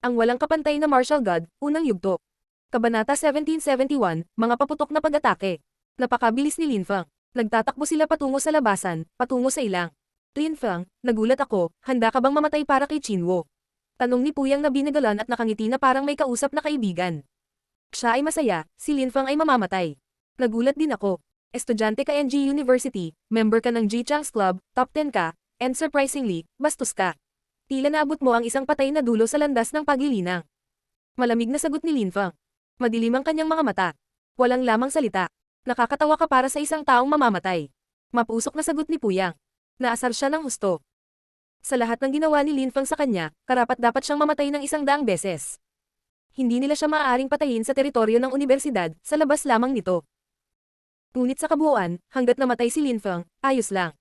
Ang walang kapantay na martial god, unang yugto. Kabanata 1771, mga paputok na pag-atake. Napakabilis ni Lin Feng. Nagtatakbo sila patungo sa labasan, patungo sa ilang. Lin Feng, nagulat ako, handa ka bang mamatay para kay Qinwo? Tanong ni Puyang na binagalan at nakangiti na parang may kausap na kaibigan. Siya ay masaya, si Lin Feng ay mamamatay. Nagulat din ako. Estudyante ka NG University, member ka ng Ji-Chang's Club, top 10 ka, and surprisingly, bastos ka. Tila naabot mo ang isang patay na dulo sa landas ng paglilinang. Malamig na sagot ni Lin Feng. Madilim ang kanyang mga mata. Walang lamang salita. Nakakatawa ka para sa isang taong mamamatay. Mapusok na sagot ni Puyang. Naasar siya ng husto. Sa lahat ng ginawa ni Lin Feng sa kanya, karapat-dapat siyang mamatay ng 100 beses. Hindi nila siya maaaring patayin sa teritoryo ng universidad, sa labas lamang nito. Ngunit sa kabuuan, hanggat namatay si Lin Feng, ayos lang.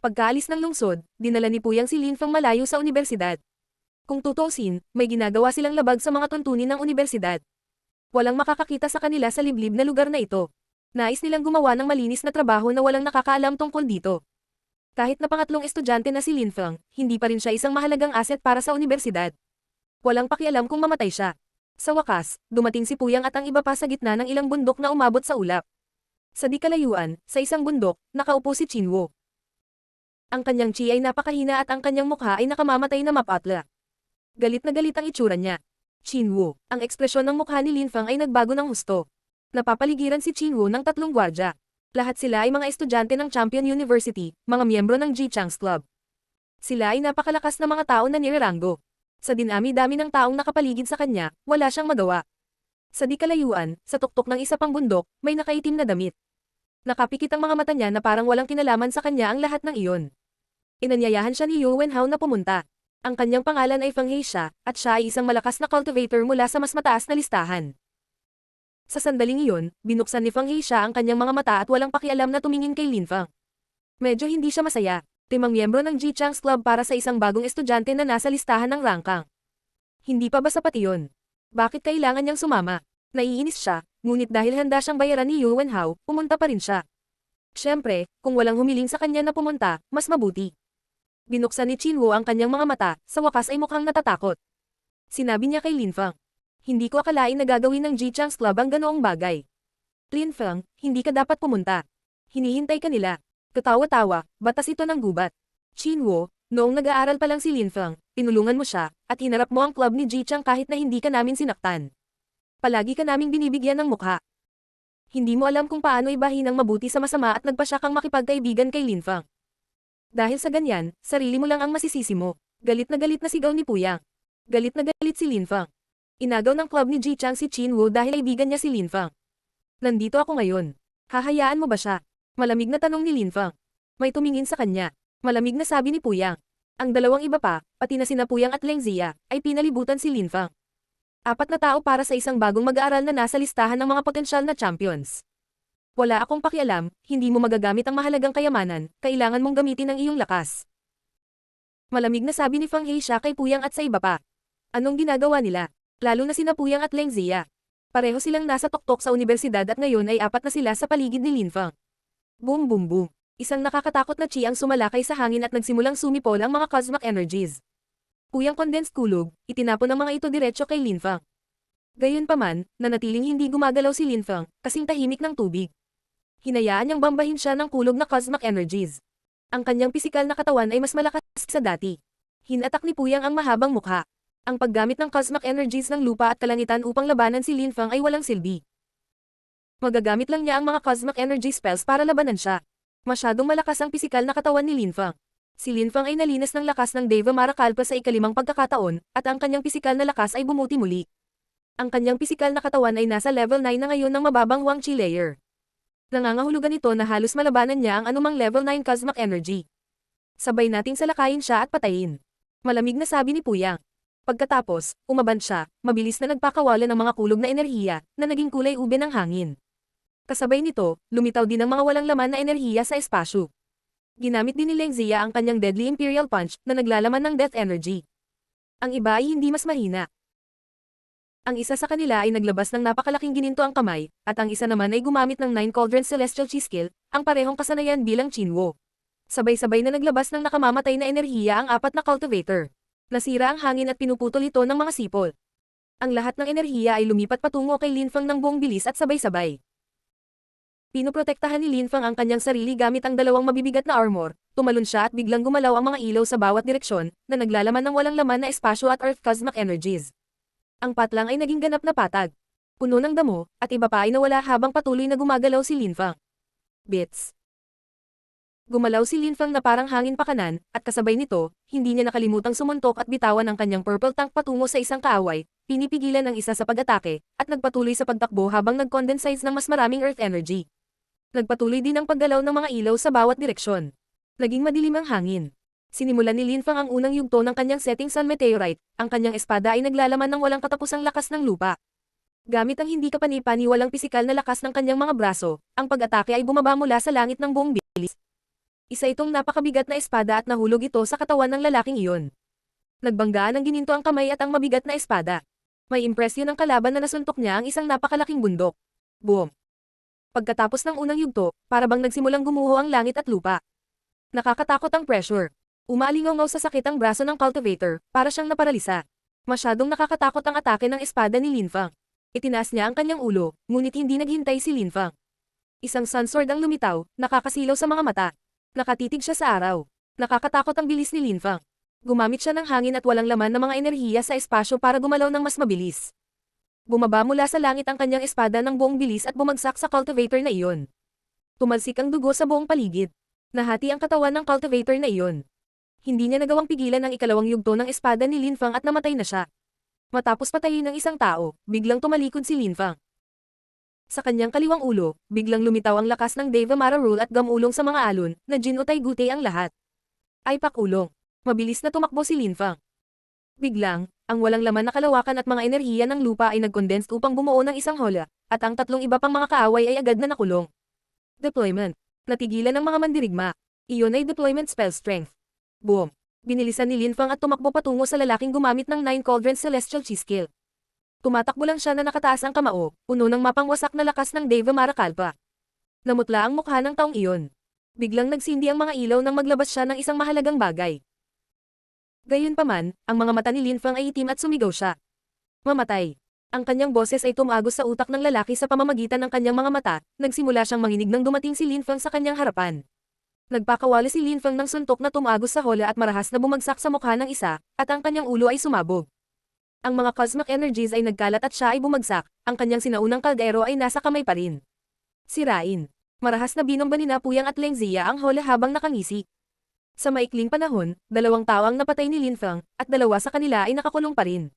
Pagkaalis ng lungsod, dinala ni Puyang si Lin Feng malayo sa universidad. Kung tutuusin, may ginagawa silang labag sa mga tuntunin ng universidad. Walang makakakita sa kanila sa liblib na lugar na ito. Nais nilang gumawa ng malinis na trabaho na walang nakakaalam tungkol dito. Kahit na pangatlong estudyante na si Lin Feng, hindi pa rin siya isang mahalagang asset para sa universidad. Walang pakialam kung mamatay siya. Sa wakas, dumating si Puyang at ang iba pa sa gitna ng ilang bundok na umabot sa ulap. Sa di kalayuan, sa isang bundok, nakaupo si Qinwo. Ang kanyang chi ay napakahina at ang kanyang mukha ay nakamamatay na mapatla. Galit na galit ang itsura niya. Qinwo, ang ekspresyon ng mukha ni Lin Feng ay nagbago ng husto. Napapaligiran si Qinwo ng 3 gwardya. Lahat sila ay mga estudyante ng Champion University, mga miyembro ng Ji-Chang's Club. Sila ay napakalakas na mga tao na niraranggo. Sa dinami-dami ng taong nakapaligid sa kanya, wala siyang magawa. Sa di kalayuan, sa tuktok ng isa pang bundok, may nakaitim na damit. Nakapikit ang mga mata niya na parang walang kinalaman sa kanya ang lahat ng iyon. Inanyayahan siya ni Yu Wenhao na pumunta. Ang kanyang pangalan ay Feng Heisha, at siya ay isang malakas na cultivator mula sa mas mataas na listahan. Sa sandaling iyon, binuksan ni Feng Heisha ang kanyang mga mata at walang pakialam na tumingin kay Lin Feng. Medyo hindi siya masaya. 5 miyembro ng Ji-Chang's Club para sa isang bagong estudyante na nasa listahan ng rangkang. Hindi pa ba sapat iyon? Bakit kailangan niyang sumama? Naiinis siya, ngunit dahil handa siyang bayaran ni Yu Wenhao, pumunta pa rin siya. Siyempre, kung walang humiling sa kanya na pumunta, mas mabuti. Binuksan ni Qinwo ang kanyang mga mata, sa wakas ay mukhang natatakot. Sinabi niya kay Lin Feng. Hindi ko akalain na gagawin ng Ji-Chang's Club ang ganoong bagay. Lin Feng, hindi ka dapat pumunta. Hinihintay ka nila. Katawa-tawa, batas ito ng gubat. Qinwo, noong nag-aaral pa lang si Lin Feng, tinulungan mo siya, at hinarap mo ang club ni Ji-Chang kahit na hindi ka namin sinaktan. Palagi ka naming binibigyan ng mukha. Hindi mo alam kung paano ibahin ang mabuti sa masama at nagpasya kang makipagkaibigan kay Lin Feng. Dahil sa ganyan, sarili mo lang ang masisisi mo. Galit na sigaw ni Puyang. Galit na galit si Lin Feng. Inagaw ng club ni Ji-Chang si Qinwo dahil kaibigan niya si Lin Feng. Nandito ako ngayon. Hahayaan mo ba siya? Malamig na tanong ni Lin Feng. May tumingin sa kanya. Malamig na sabi ni Puyang. Ang dalawang iba pa, pati na sina Puyang at Leng Zia, ay pinalibutan si Lin Feng. 4 na tao para sa isang bagong mag-aaral na nasa listahan ng mga potensyal na champions. Wala akong pakialam, hindi mo magagamit ang mahalagang kayamanan, kailangan mong gamitin ang iyong lakas. Malamig na sabi ni Feng Heisha kay Puyang at sa iba pa. Anong ginagawa nila? Lalo na sina Puyang at Leng Zia. Pareho silang nasa tuktok sa universidad at ngayon ay 4 na sila sa paligid ni Lin Feng. Boom boom boom. Isang nakakatakot na chi ang sumalakay sa hangin at nagsimulang sumipol ang mga cosmic energies. Puyang condensed kulog, itinapon ang mga ito diretso kay Lin Feng. Gayunpaman, nanatiling hindi gumagalaw si Lin Feng, kasing tahimik ng tubig. Hinayaan niyang bambahin siya ng kulog na cosmic energies. Ang kanyang pisikal na katawan ay mas malakas sa dati. Hinatak ni Puyang ang mahabang mukha. Ang paggamit ng cosmic energies ng lupa at kalangitan upang labanan si Lin Feng ay walang silbi. Magagamit lang niya ang mga cosmic energy spells para labanan siya. Masyadong malakas ang pisikal na katawan ni Lin Feng. Si Lin Feng ay nalinas ng lakas ng Deva Marakalpa sa ika-5 pagkakataon, at ang kanyang pisikal na lakas ay bumuti muli. Ang kanyang pisikal na katawan ay nasa level 9 na ngayon ng mababang Huang Chi layer. Nangangahulugan ito na halos malabanan niya ang anumang level 9 cosmic energy. Sabay nating salakayin siya at patayin. Malamig na sabi ni Puyang. Pagkatapos, umaban siya, mabilis na nagpakawala ng mga kulog na enerhiya, na naging kulay ube ng hangin. Kasabay nito, lumitaw din ang mga walang laman na enerhiya sa espasyo. Ginamit din ni Leng Zia ang kanyang Deadly Imperial Punch na naglalaman ng death energy. Ang iba ay hindi mas mahina. Ang isa sa kanila ay naglabas ng napakalaking gininto ang kamay, at ang isa naman ay gumamit ng 9 Cauldron Celestial Chi skill, ang parehong kasanayan bilang Qinwo. Sabay-sabay na naglabas ng nakamamatay na enerhiya ang 4 na cultivator. Nasira ang hangin at pinuputol ito ng mga sipol. Ang lahat ng enerhiya ay lumipat patungo kay Linfang ng buong bilis at sabay-sabay. Pinoprotektahan ni Linfang ang kanyang sarili gamit ang dalawang mabibigat na armor. Tumalon siya at biglang gumalaw ang mga ilaw sa bawat direksyon, na naglalaman ng walang laman na espasyo at Earth cosmic energies. Ang patlang ay naging ganap na patag. Puno ng damo, at iba pa ay nawala habang patuloy na gumagalaw si Linfang. Bits. Gumalaw si Linfang na parang hangin pakanan, at kasabay nito, hindi niya nakalimutang sumuntok at bitawan ang kanyang purple tank patungo sa isang kaaway, pinipigilan ang isa sa pag-atake, at nagpatuloy sa pagtakbo habang nag-condensize ng mas maraming Earth energy. Nagpatuloy din ang paggalaw ng mga ilaw sa bawat direksyon. Naging madilim ang hangin. Sinimulan ni Linfang ang unang yugto ng kanyang setting Sun Meteorite, ang kanyang espada ay naglalaman ng walang katapusang lakas ng lupa. Gamit ang hindi kapani-paniwalang pisikal na lakas ng kanyang mga braso, ang pag-atake ay bumaba mula sa langit ng buong bilis. Isa itong napakabigat na espada at nahulog ito sa katawan ng lalaking iyon. Nagbanggaan ng gininto ang kamay at ang mabigat na espada. May impresyon ng kalaban na nasuntok niya ang isang napakalaking bundok. Boom! Pagkatapos ng unang yugto, para bang nagsimulang gumuho ang langit at lupa. Nakakatakot ang pressure. Umalingaw sa sakit ang braso ng cultivator, para siyang naparalisa. Masyadong nakakatakot ang atake ng espada ni Linfang. Itinaas niya ang kanyang ulo, ngunit hindi naghintay si Linfang. Isang sunsword ang lumitaw, nakakasilaw sa mga mata. Nakatitig siya sa araw. Nakakatakot ang bilis ni Linfang. Gumamit siya ng hangin at walang laman ng mga enerhiya sa espasyo para gumalaw ng mas mabilis. Bumaba mula sa langit ang kanyang espada ng buong bilis at bumagsak sa cultivator na iyon. Tumalsik ang dugo sa buong paligid. Nahati ang katawan ng cultivator na iyon. Hindi niya nagawang pigilan ang ikalawang yugto ng espada ni Linfang at namatay na siya. Matapos patayin ng isang tao, biglang tumalikod si Linfang. Sa kanyang kaliwang ulo, biglang lumitaw ang lakas ng Deva Mara Rule at gamulong sa mga alon, na Jin Utay Gutay ang lahat. Ay pakulong. Mabilis na tumakbo si Linfang. Biglang, ang walang laman na kalawakan at mga enerhiya ng lupa ay nag-condensed upang bumuo ng isang hola, at ang tatlong iba pang mga kaaway ay agad na nakulong. Deployment. Natigilan ng mga mandirigma. Iyon ay deployment spell strength. Boom. Binilisan ni Linfang at tumakbo patungo sa lalaking gumamit ng 9 Cauldrons Celestial Chi Skill. Tumatakbo lang siya na nakataas ang kamao, puno ng mapangwasak na lakas ng Deva Mara Kalpa. Namutla ang mukha ng taong iyon. Biglang nagsindi ang mga ilaw nang maglabas siya ng isang mahalagang bagay. Gayunpaman, ang mga mata ni Linfang ay itim at sumigaw siya. Mamatay. Ang kanyang boses ay tumagos sa utak ng lalaki sa pamamagitan ng kanyang mga mata, nagsimula siyang manginig nang dumating si Linfang sa kanyang harapan. Nagpakawala si Linfang ng suntok na tumagos sa hola at marahas na bumagsak sa mukha ng isa, at ang kanyang ulo ay sumabog. Ang mga cosmic energies ay nagkalat at siya ay bumagsak, ang kanyang sinaunang kaldero ay nasa kamay pa rin. Sirain. Marahas na binomba ni Napuyang at Lengzia ang hola habang nakangisi. Sa maikling panahon, 2 tao ang napatay ni Linfang, at 2 sa kanila ay nakakulong pa rin.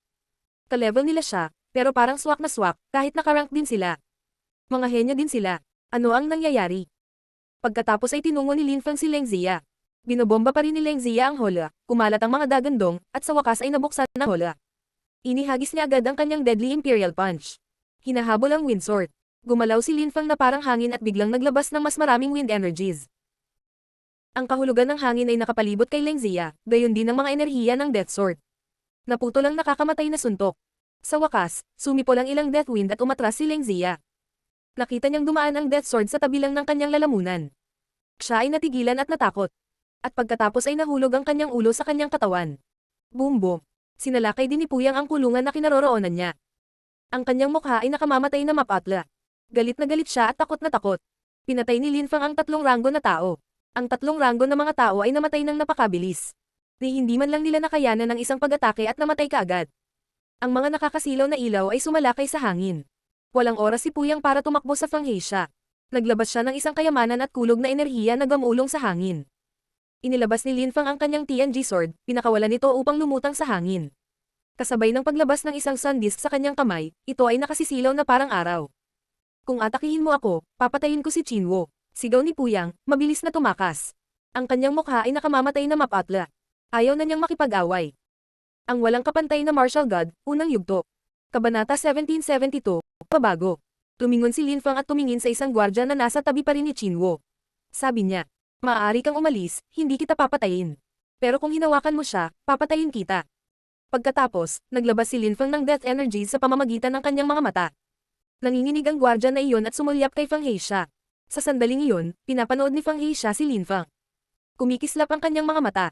Ka-level nila siya, pero parang swak na swak, kahit nakarank din sila. Mga henyo din sila. Ano ang nangyayari? Pagkatapos ay tinungo ni Linfang si Lengzia. Binobomba pa rin ni Lengzia ang hola, kumalat ang mga dagandong, at sa wakas ay nabuksan ang hola. Inihagis niya agad ang kanyang deadly Imperial Punch. Hinahabol ang Windsword. Gumalaw si Linfang na parang hangin at biglang naglabas ng mas maraming wind energies. Ang kahulugan ng hangin ay nakapalibot kay Lengzia, gayon din ang mga enerhiya ng Death Sword. Naputol ang nakakamatay na suntok. Sa wakas, sumipol ang ilang Death Wind at umatras si Lengzia. Nakita niyang dumaan ang Death Sword sa tabi lang ng kanyang lalamunan. Siya ay natigilan at natakot. At pagkatapos ay nahulog ang kanyang ulo sa kanyang katawan. Boom boom. Sinalakay din ni Puyang ang kulungan na kinaroroonan niya. Ang kanyang mukha ay nakamamatay na mapatla. Galit na galit siya at takot na takot. Pinatay ni Linfang ang 3 ranggo na tao. Ang 3 ranggo na mga tao ay namatay ng napakabilis. Hindi man lang nila nakayanan ng isang pag-atake at namatay kaagad. Ang mga nakakasilaw na ilaw ay sumalakay sa hangin. Walang oras si Puyang para tumakbo sa Fanghesia. Naglabas siya ng isang kayamanan at kulog na enerhiya na gamulong sa hangin. Inilabas ni Linfang ang kanyang TNG sword, pinakawalan nito upang lumutang sa hangin. Kasabay ng paglabas ng isang sun disk sa kanyang kamay, ito ay nakasisilaw na parang araw. Kung atakihin mo ako, papatayin ko si Chinwo. Sigaw ni Puyang, mabilis na tumakas. Ang kanyang mukha ay nakamamatay na mapatla. Ayaw na niyang makipag-away. Ang walang kapantay na martial god, unang yugto. Kabanata 1772, pabago. Tumingon si Linfang at tumingin sa isang gwardya na nasa tabi pa rin ni Chinwo. Sabi niya, maaari kang umalis, hindi kita papatayin. Pero kung hinawakan mo siya, papatayin kita. Pagkatapos, naglabas si Linfang ng death energy sa pamamagitan ng kanyang mga mata. Nanginginig ang gwardya na iyon at sumulyap kay Fanghesia. Sa sandaling iyon, pinapanood ni Fanghesia si Linfang. Kumikislap ang kanyang mga mata.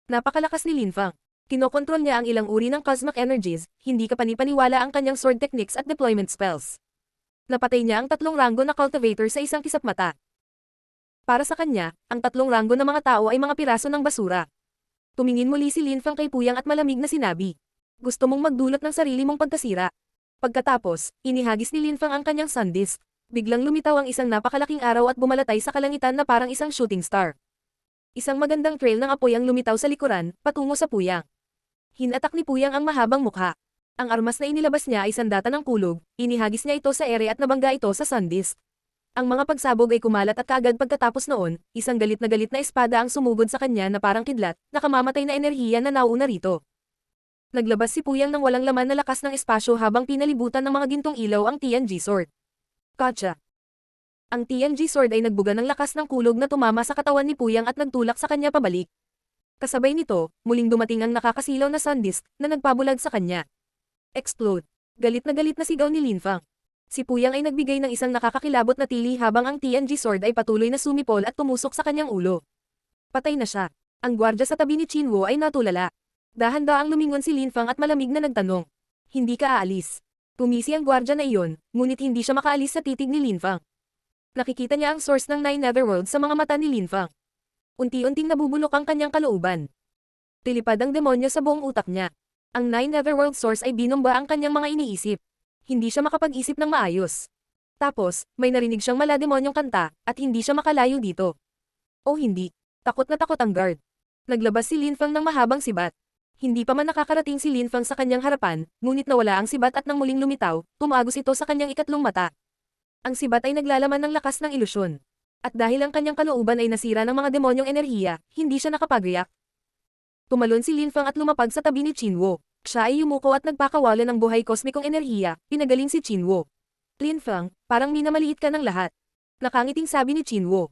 Napakalakas ni Linfang. Kinokontrol niya ang ilang uri ng cosmic energies, hindi kapani-paniwala ang kanyang sword techniques at deployment spells. Napatay niya ang 3 ranggo na cultivator sa isang kisap mata. Para sa kanya, ang 3 ranggo na mga tao ay mga piraso ng basura. Tumingin muli si Lin Fang kay Puyang at malamig na sinabi. Gusto mong magdulot ng sarili mong pagkasira. Pagkatapos, inihagis ni Lin Fang ang kanyang sun disk. Biglang lumitaw ang isang napakalaking araw at bumalatay sa kalangitan na parang isang shooting star. Isang magandang trail ng apoy ang lumitaw sa likuran, patungo sa Puyang. Hinatak ni Puyang ang mahabang mukha. Ang armas na inilabas niya ay sandata ng kulog, inihagis niya ito sa ere at nabangga ito sa sun disk. Ang mga pagsabog ay kumalat at kaagad pagkatapos noon, isang galit na espada ang sumugod sa kanya na parang kidlat, nakamamatay na enerhiya na nauuna rito. Naglabas si Puyang ng walang laman na lakas ng espasyo habang pinalibutan ng mga gintong ilaw ang TNG sword. Gotcha! Ang TNG sword ay nagbuga ng lakas ng kulog na tumama sa katawan ni Puyang at nagtulak sa kanya pabalik. Kasabay nito, muling dumating ang nakakasilaw na sun disk na nagpabulag sa kanya. Explode! Galit na sigaw ni Lin Fang. Si Puyang ay nagbigay ng isang nakakakilabot na tili habang ang TNG sword ay patuloy na sumipol at tumusok sa kanyang ulo. Patay na siya. Ang gwardya sa tabi ni Qinwo ay natulala. Dahan-daang lumingon si Lin Fang at malamig na nagtanong. Hindi ka aalis. Tumisi ang gwardya na iyon, ngunit hindi siya makaalis sa titig ni Lin Fang. Nakikita niya ang source ng 9 Netherworlds sa mga mata ni Lin Fang. Unti-unting nabubulok ang kanyang kalooban. Tilipad ang demonyo sa buong utak niya. Ang 9 Netherworld source ay binomba ang kanyang mga iniisip. Hindi siya makapag-isip ng maayos. Tapos, may narinig siyang malademonyong kanta, at hindi siya makalayo dito. O hindi. Takot na takot ang guard. Naglabas si Lin Fang ng mahabang sibat. Hindi pa man nakakarating si Lin Fang sa kanyang harapan, ngunit nawala ang sibat at nang muling lumitaw, tumagos ito sa kanyang ikatlong mata. Ang sibat ay naglalaman ng lakas ng ilusyon. At dahil ang kanyang kalooban ay nasira ng mga demonyong enerhiya, hindi siya nakapag-react. Tumalon si Lin Fang at lumapag sa tabi ni Qinwo. Siya ay yumuko at nagpakawala ng buhay kosmikong enerhiya, pinagaling si Qinwo. Lin Fang, parang minamaliit ka ng lahat. Nakangiting sabi ni Qinwo.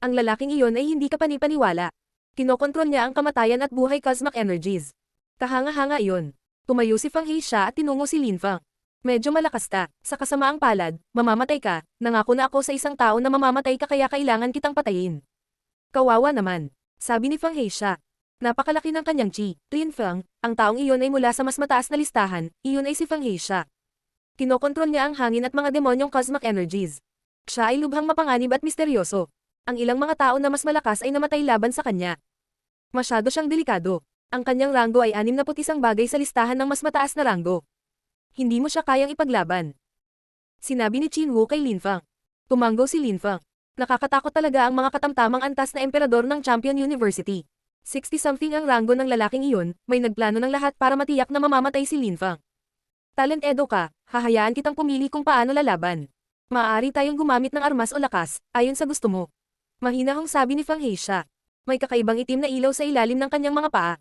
Ang lalaking iyon ay hindi ka panipaniwala. Kinokontrol niya ang kamatayan at buhay cosmic energies. Kahanga-hanga iyon. Tumayo si Fang Heisha at tinungo si Lin Fang. Medyo malakas ka, sa kasamaang palad, mamamatay ka, nangako na ako sa isang tao na mamamatay ka kaya kailangan kitang patayin. Kawawa naman, sabi ni Fang Heisha. Napakalaki ng kanyang chi. Lin Fang, ang taong iyon ay mula sa mas mataas na listahan, iyon ay si Fang Heisha. Kinokontrol niya ang hangin at mga demonyong cosmic energies. Siya ay lubhang mapanganib at misteryoso. Ang ilang mga tao na mas malakas ay namatay laban sa kanya. Masyado siyang delikado. Ang kanyang ranggo ay 61 bagay sa listahan ng mas mataas na ranggo. Hindi mo siya kayang ipaglaban. Sinabi ni Qinwo kay Lin Fang. Tumanggo si Lin Fang. Nakakatakot talaga ang mga katamtamang antas na emperador ng Champion University. 60-something ang ranggo ng lalaking iyon, may nagplano ng lahat para matiyak na mamamatay si Lin Fang. Talent-edo ka, hahayaan kitang pumili kung paano lalaban. Maaari tayong gumamit ng armas o lakas, ayon sa gusto mo. Mahinahong sabi ni Fang Heisha. May kakaibang itim na ilaw sa ilalim ng kanyang mga paa.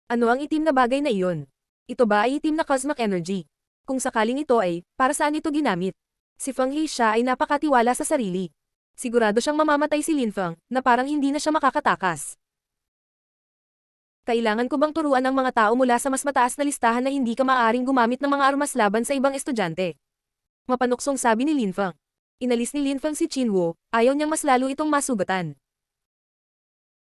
Ano ang itim na bagay na iyon? Ito ba ay itim na cosmic energy? Kung sakaling ito ay, para saan ito ginamit? Si Fang Heisha ay napakatiwala sa sarili. Sigurado siyang mamamatay si Lin Fang, na parang hindi na siya makakatakas. Kailangan ko bang turuan ang mga tao mula sa mas mataas na listahan na hindi ka maaaring gumamit ng mga armas laban sa ibang estudyante? Mapanuksong sabi ni Lin Fang. Inalis ni Lin Fang si Qinwo, ayaw niyang mas lalo itong masugatan.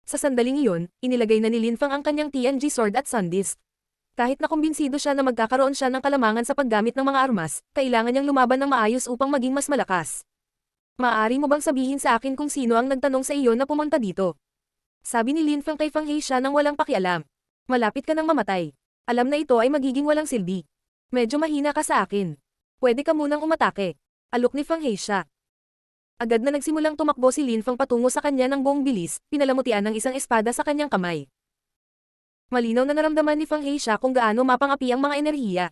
Sa sandaling iyon, inilagay na ni Lin Fang ang kanyang TNG sword at sun disk. Kahit na kumbinsido siya na magkakaroon siya ng kalamangan sa paggamit ng mga armas, kailangan niyang lumaban ng maayos upang maging mas malakas. Maaari mo bang sabihin sa akin kung sino ang nagtanong sa iyo na pumunta dito? Sabi ni Lin Fang kay Fang Heisha nang walang pakialam. Malapit ka nang mamatay. Alam na ito ay magiging walang silbi. Medyo mahina ka sa akin. Pwede ka munang umatake. Alok ni Fang Heisha. Agad na nagsimulang tumakbo si Lin Fang patungo sa kanya ng buong bilis, pinalamutian ng isang espada sa kanyang kamay. Malinaw na naramdaman ni Fang Heisha kung gaano mapangapi ang mga enerhiya.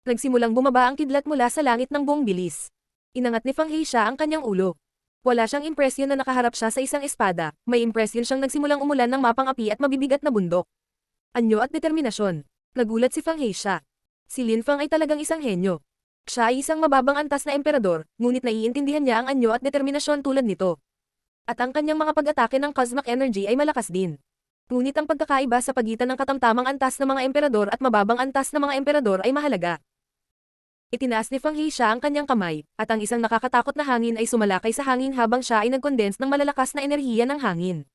Nagsimulang bumaba ang kidlat mula sa langit ng buong bilis. Inangat ni Fang Heisha ang kanyang ulo. Wala siyang impresyon na nakaharap siya sa isang espada, may impresyon siyang nagsimulang umulan ng mapangapi at mabibigat na bundok. Anyo at determinasyon. Nagulat si Fang Heisha. Si Lin Fang ay talagang isang henyo. Siya ay isang mababang antas na emperador, ngunit naiintindihan niya ang anyo at determinasyon tulad nito. At ang kanyang mga pag-atake ng cosmic energy ay malakas din. Ngunit ang pagkakaiba sa pagitan ng katamtamang antas ng mga emperador at mababang antas ng mga emperador ay mahalaga. Itinaas ni Fang Heisha ang kanyang kamay, at ang isang nakakatakot na hangin ay sumalakay sa hangin habang siya ay nag-condense ng malalakas na enerhiya ng hangin.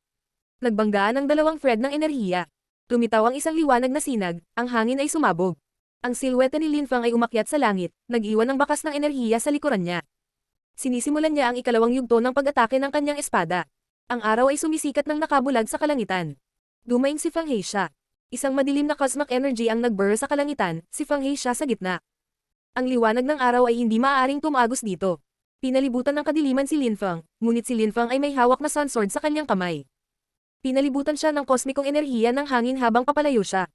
Nagbanggaan ang dalawang thread ng enerhiya. Lumitaw ang isang liwanag na sinag, ang hangin ay sumabog. Ang silweta ni Linfang ay umakyat sa langit, nag-iwan ng bakas ng enerhiya sa likuran niya. Sinisimulan niya ang ikalawang yugto ng pag-atake ng kanyang espada. Ang araw ay sumisikat ng nakabulag sa kalangitan. Dumaing si Fang Heisha. Isang madilim na cosmic energy ang nag-burr sa kalangitan, si Fang Heisha sa gitna. Ang liwanag ng araw ay hindi maaaring tumagos dito. Pinalibutan ng kadiliman si Linfang, ngunit si Linfang ay may hawak na sun sword sa kanyang kamay. Pinalibutan siya ng kosmikong enerhiya ng hangin habang papalayo siya.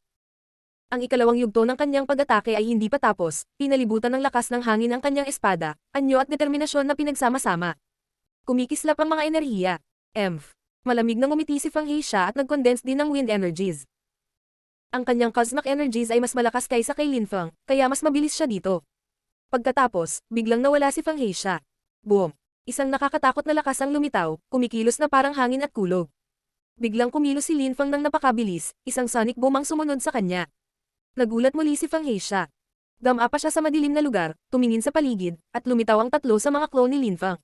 Ang ikalawang yugto ng kanyang pag-atake ay hindi pa tapos, pinalibutan ng lakas ng hangin ang kanyang espada, anyo at determinasyon na pinagsama-sama. Kumikislap ang mga enerhiya. Malamig na ngumiti si Fang Heisha at nag-condense din ng wind energies. Ang kanyang cosmic energies ay mas malakas kaysa kay Linfang, kaya mas mabilis siya dito. Pagkatapos, biglang nawala si Fang Heisha. Boom! Isang nakakatakot na lakas ang lumitaw, kumikilos na parang hangin at kulog. Biglang kumilos si Linfang ng napakabilis, isang sonic boom ang sumunod sa kanya. Nagulat muli si Fang Heisha. Dama pa siya sa madilim na lugar, tumingin sa paligid, at lumitaw ang tatlo sa mga clone ni Linfang.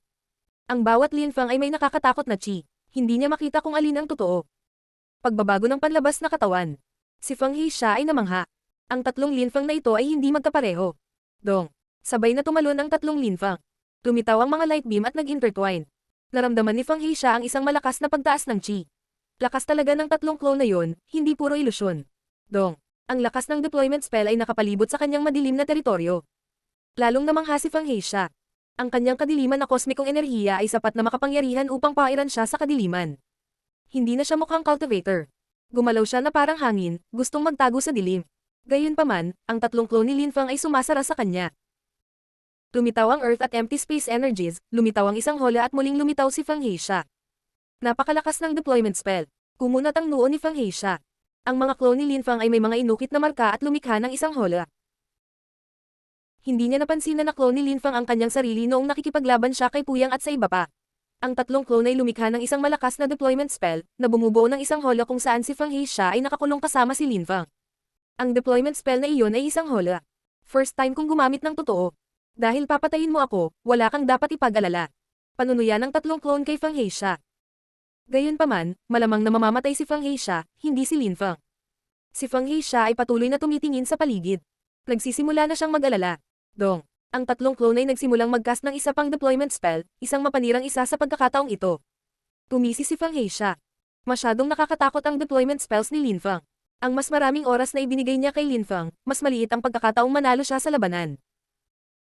Ang bawat Linfang ay may nakakatakot na chi. Hindi niya makita kung alin ang totoo. Pagbabago ng panlabas na katawan. Si Fang Heisha ay namangha. Ang tatlong Linfang na ito ay hindi magkapareho. Dong! Sabay na tumalon ang tatlong Linfang. Lumitaw ang mga light beam at nag-intertwine. Naramdaman ni Fang Heisha ang isang malakas na pagtaas ng chi. Lakas talaga ng tatlong clone na yon, hindi puro ilusyon. Dong! Ang lakas ng deployment spell ay nakapalibot sa kanyang madilim na teritoryo. Lalong namangha si Fang Heisha. Ang kanyang kadiliman na kosmikong enerhiya ay sapat na makapangyarihan upang pairan siya sa kadiliman. Hindi na siya mukhang cultivator. Gumalaw siya na parang hangin, gustong magtago sa dilim. Gayunpaman, ang tatlong clone ni Linfang ay sumasara sa kanya. Lumitaw ang Earth at empty space energies, lumitaw ang isang hola at muling lumitaw si Fang Heisha. Napakalakas ng deployment spell. Kumunat ang noo ni Fang Heisha. Ang mga clone ni Linfang ay may mga inukit na marka at lumikha ng isang hola. Hindi niya napansin na clone ni Linfang ang kanyang sarili noong nakikipaglaban siya kay Puyang at sa iba pa. Ang tatlong clone ay lumikha ng isang malakas na deployment spell, na bumubuo ng isang hola kung saan si Fang Heisha ay nakakulong kasama si Linfang. Ang deployment spell na iyon ay isang hola. First time kong gumamit ng totoo. Dahil papatayin mo ako, wala kang dapat ipag-alala. Panunuyan ng tatlong clone kay Fang Heisha. Gayunpaman, malamang na mamamatay si Fang Heisha, hindi si Linfang. Si Fang Heisha ay patuloy na tumitingin sa paligid. Nagsisimula na siyang mag-alala. Dong! Ang tatlong clone ay nagsimulang mag-cast ng isa pang deployment spell, isang mapanirang isa sa pagkakataong ito. Tumisi si Fang Heisha. Masyadong nakakatakot ang deployment spells ni Linfang. Ang mas maraming oras na ibinigay niya kay Linfang, mas maliit ang pagkakataong manalo siya sa labanan.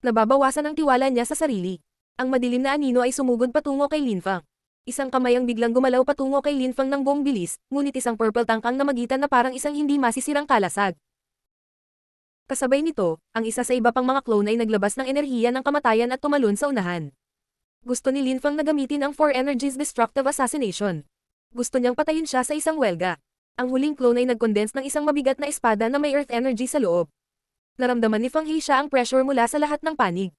Nababawasan ang tiwala niya sa sarili. Ang madilim na anino ay sumugod patungo kay Linfang. Isang kamay ang biglang gumalaw patungo kay Linfang ng buong bilis, ngunit isang purple tank ang namagitan na parang isang hindi masisirang kalasag. Kasabay nito, ang isa sa iba pang mga clone ay naglabas ng enerhiya ng kamatayan at tumalon sa unahan. Gusto ni Linfang na gamitin ang 4 Energies Destructive Assassination. Gusto niyang patayin siya sa isang welga. Ang huling clone ay nag-condense ng isang mabigat na espada na may earth energy sa loob. Naramdaman ni Fang Heisha ang pressure mula sa lahat ng panig.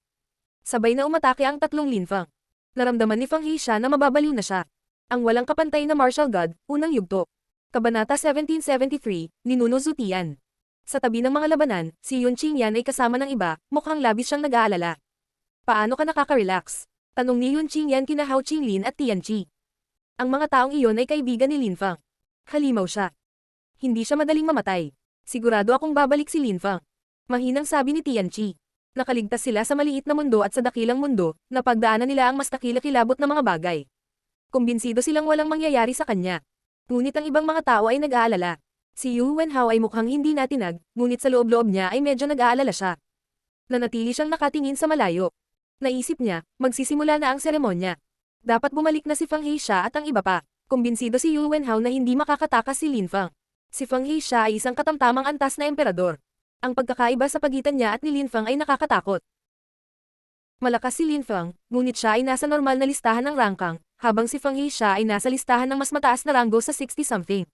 Sabay na umatake ang tatlong Linfang. Naramdaman ni Fang Heisha na mababaliw na siya. Ang walang kapantay na martial god, unang yugto. Kabanata 1773, Ninuno Zutian. Sa tabi ng mga labanan, si Yun Qingyan ay kasama ng iba, mukhang labis siyang nag-aalala. Paano ka nakaka-relax? Tanong ni Yun Qingyan kina Hao Qinglin at Tian Qi. Ang mga taong iyon ay kaibigan ni Linfang. Halimaw siya. Hindi siya madaling mamatay. Sigurado akong babalik si Linfang. Mahinang sabi ni Tian Qi. Nakaligtas sila sa maliit na mundo at sa dakilang mundo, na pagdaanan nila ang mas kakilakilabot na mga bagay. Kumbinsido silang walang mangyayari sa kanya. Ngunit ang ibang mga tao ay nag-aalala. Si Yu Wenhao ay mukhang hindi natinag, ngunit sa loob-loob niya ay medyo nag-aalala siya. Nanatili siyang nakatingin sa malayo. Naisip niya, magsisimula na ang seremonya. Dapat bumalik na si Fang Heisha at ang iba pa. Kumbinsido si Yu Wenhao na hindi makakatakas si Linfang. Si Fang Heisha ay isang katamtamang antas na emperador. Ang pagkakaiba sa pagitan niya at ni Linfang ay nakakatakot. Malakas si Linfang, ngunit siya ay nasa normal na listahan ng rangkang, habang si Fang Heisha ay nasa listahan ng mas mataas na ranggo sa 60-something.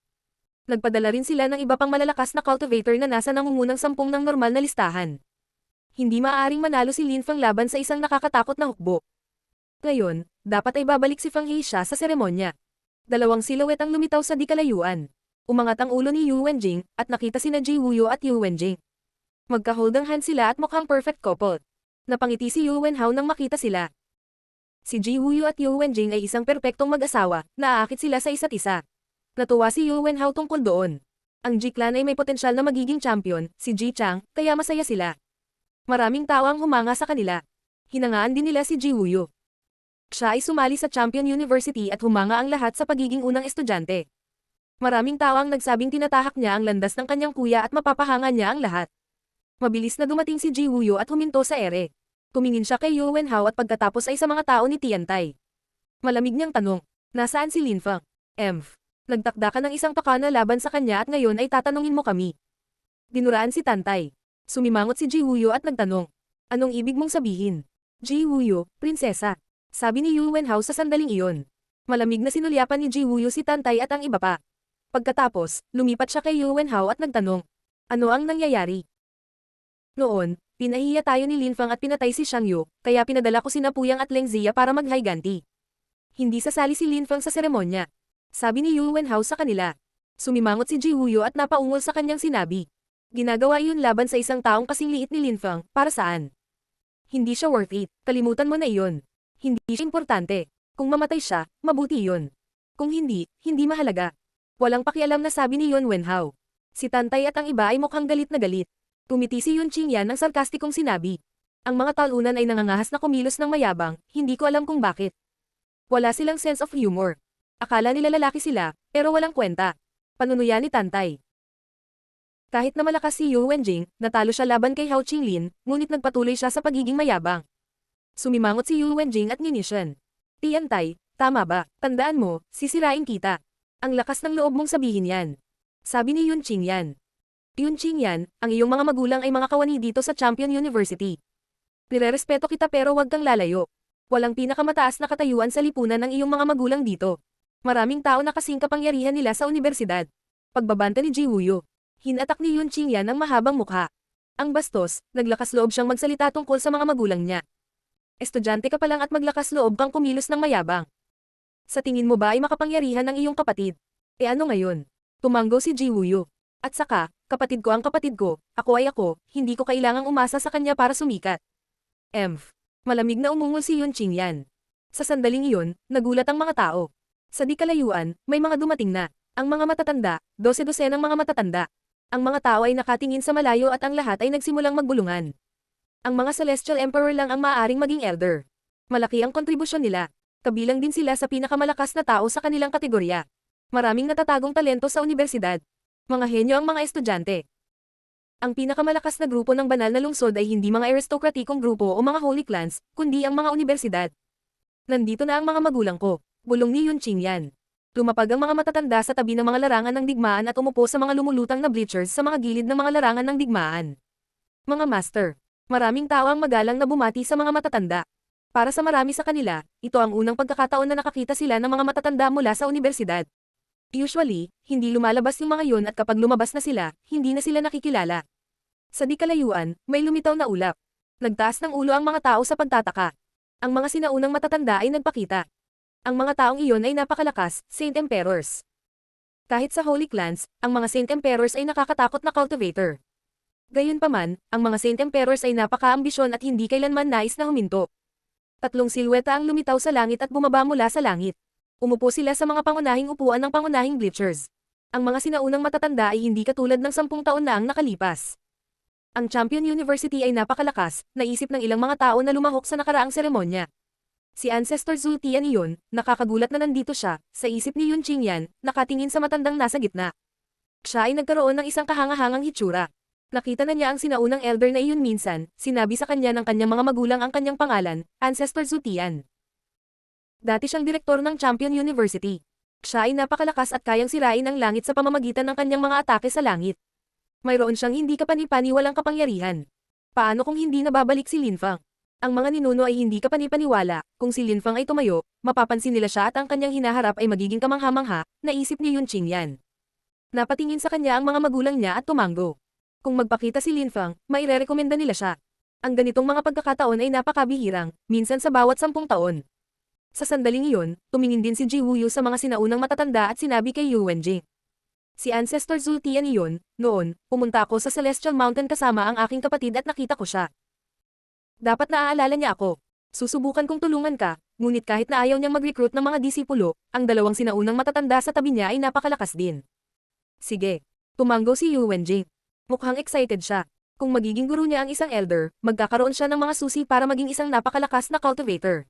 Nagpadala rin sila ng iba pang malalakas na cultivator na nasa nangungunang 10 ng normal na listahan. Hindi maaaring manalo si Linfang laban sa isang nakakatakot na hukbo. Ngayon, dapat ay babalik si Fang Heisha sa seremonya. Dalawang silhouette ang lumitaw sa di kalayuan. Umangat ang ulo ni Yu Wenjing, at nakita sina Ji Wuyo at Yu Wenjing. Magka-holdang hand sila at mukhang perfect couple. Napangiti si Yu Wenhao nang makita sila. Si Ji Wuyo at Yu Wenjing ay isang perpektong mag-asawa, naaakit sila sa isa't isa. Natuwa si Yu Wenhao tungkol doon. Ang Ji-clan ay may potensyal na magiging champion, si Ji Chang, kaya masaya sila. Maraming tao ang humanga sa kanila. Hinangaan din nila si Ji Wuyo. Siya ay sumali sa Champion University at humanga ang lahat sa pagiging unang estudyante. Maraming tao ang nagsabing tinatahak niya ang landas ng kanyang kuya at mapapahanga niya ang lahat. Mabilis na dumating si Ji Wuyo at huminto sa ere. Tumingin siya kay Yu Wenhao at pagkatapos ay sa mga tao ni Tian Tai. Malamig niyang tanong, nasaan si Lin Feng? Nagtakda ka ng isang pakana laban sa kanya at ngayon ay tatanungin mo kami. Dinuraan si Tantay. Sumimangot si Ji Wuyo at nagtanong. Anong ibig mong sabihin? Ji Wuyo, prinsesa. Sabi ni Yu Wenhao sa sandaling iyon. Malamig na sinulyapan ni Ji Wuyo si Tantay at ang iba pa. Pagkatapos, lumipat siya kay Yu Wenhao at nagtanong. Ano ang nangyayari? Noon, pinahiya tayo ni Lin Feng at pinatay si Xiang Yu, kaya pinadala ko sina Puyang at Leng Zia para maghayganti. Hindi sasali si Lin Feng sa seremonya. Sabi ni Yu Wenhao sa kanila. Sumimangot si Ji Wuyo at napaungol sa kanyang sinabi. Ginagawa iyon laban sa isang taong kasing liit ni Lin Feng, para saan? Hindi siya worth it, kalimutan mo na iyon. Hindi siya importante. Kung mamatay siya, mabuti iyon. Kung hindi, hindi mahalaga. Walang pakialam na sabi ni Yu Wenhao. Si Tantay at ang iba ay mukhang galit na galit. Tumiti si Yun Qingyan ng sarkastikong sinabi. Ang mga talunan ay nangangahas na kumilos ng mayabang, hindi ko alam kung bakit. Wala silang sense of humor. Akala nila lalaki sila, pero walang kwenta. Panunuya ni Tantay. Kahit na malakas si Yu Wenjing, natalo siya laban kay Hao Qinglin, ngunit nagpatuloy siya sa pagiging mayabang. Sumimangot si Yu Wenjing at nginisyan. Tian Tai, tama ba? Tandaan mo, sisirain kita. Ang lakas ng loob mong sabihin yan. Sabi ni Yun Qingyan. Yun Qingyan, ang iyong mga magulang ay mga kawani dito sa Champion University. Nirerespeto kita pero wag kang lalayo. Walang pinakamataas na katayuan sa lipunan ng iyong mga magulang dito. Maraming tao na kasing kapangyarihan nila sa universidad. Pagbabanta ni Ji Wuyo. Hinatak ni Yun Qingyan ang mahabang mukha. Ang bastos, naglakas loob siyang magsalita tungkol sa mga magulang niya. Estudyante ka pa lang at maglakas loob kang kumilos ng mayabang. Sa tingin mo ba ay makapangyarihan ng iyong kapatid? E ano ngayon? Tumanggo si Ji Wuyo. At saka, kapatid ko ang kapatid ko, ako ay ako, hindi ko kailangang umasa sa kanya para sumikat. Malamig na umungol si Yun Qingyan. Sa sandaling iyon, nagulat ang mga tao. Sa di kalayuan, may mga dumating na. Ang mga matatanda, 12 ng mga matatanda. Ang mga tao ay nakatingin sa malayo at ang lahat ay nagsimulang magbulungan. Ang mga Celestial Emperor lang ang maaaring maging elder. Malaki ang kontribusyon nila. Kabilang din sila sa pinakamalakas na tao sa kanilang kategorya. Maraming natatagong talento sa universidad. Mga henyo ang mga estudyante. Ang pinakamalakas na grupo ng banal na lungsod ay hindi mga aristokratikong grupo o mga holy clans, kundi ang mga universidad. Nandito na ang mga magulang ko, bulong ni Yun Qingyan. Lumapag ang mga matatanda sa tabi ng mga larangan ng digmaan at umupo sa mga lumulutang na bleachers sa mga gilid ng mga larangan ng digmaan. Mga master, maraming tao ang magalang na bumati sa mga matatanda. Para sa marami sa kanila, ito ang unang pagkakataon na nakakita sila ng mga matatanda mula sa universidad. Usually, hindi lumalabas yung mga yun at kapag lumabas na sila, hindi na sila nakikilala. Sa di kalayuan, may lumitaw na ulap. Nagtaas ng ulo ang mga tao sa pagtataka. Ang mga sinaunang matatanda ay nagpakita. Ang mga taong iyon ay napakalakas, Saint Emperors. Kahit sa Holy Clans, ang mga Saint Emperors ay nakakatakot na cultivator. Gayunpaman, ang mga Saint Emperors ay napaka-ambisyon at hindi kailanman nais na huminto. 3 silweta ang lumitaw sa langit at bumaba mula sa langit. Umupo sila sa mga pangunahing upuan ng pangunahing bleachers. Ang mga sinaunang matatanda ay hindi katulad ng 10 taon na ang nakalipas. Ang Champion University ay napakalakas, naisip ng ilang mga tao na lumahok sa nakaraang seremonya. Si Ancestor Zhu Tian iyon, nakakagulat na nandito siya, sa isip ni Yun Qingyan, nakatingin sa matandang nasa gitna. Siya ay nagkaroon ng isang kahangahangang hitsura. Nakita na niya ang sinaunang elder na iyon minsan, sinabi sa kanya ng kanyang mga magulang ang kanyang pangalan, Ancestor Zhu Tian. Dati siyang direktor ng Champion University. Siya ay napakalakas at kayang sirain ang langit sa pamamagitan ng kanyang mga atake sa langit. Mayroon siyang hindi kapani-paniwalang kapangyarihan. Paano kung hindi nababalik si Lin Feng? Ang mga ninuno ay hindi kapani-paniwala, kung si Lin Feng ay tumayo, mapapansin nila siya at ang kanyang hinaharap ay magiging kamangha-mangha, naisip ni Yun Qingyan. Napatingin sa kanya ang mga magulang niya at tumanggo. Kung magpakita si Lin Feng, mairerekomenda nila siya. Ang ganitong mga pagkakataon ay napakabihirang, minsan sa bawat 10 taon. Sa sandaling iyon, tumingin din si Ji Wuyo sa mga sinaunang matatanda at sinabi kay Yu Wenjing. Si Ancestor Zhu Tian iyon, noon, pumunta ako sa Celestial Mountain kasama ang aking kapatid at nakita ko siya. Dapat naaalala niya ako. Susubukan kong tulungan ka, ngunit kahit na ayaw niyang mag-recruit ng mga disipulo, ang dalawang sinaunang matatanda sa tabi niya ay napakalakas din. Sige. Tumango si Yu Wenjing. Mukhang excited siya. Kung magiging guro niya ang isang elder, magkakaroon siya ng mga susi para maging isang napakalakas na cultivator.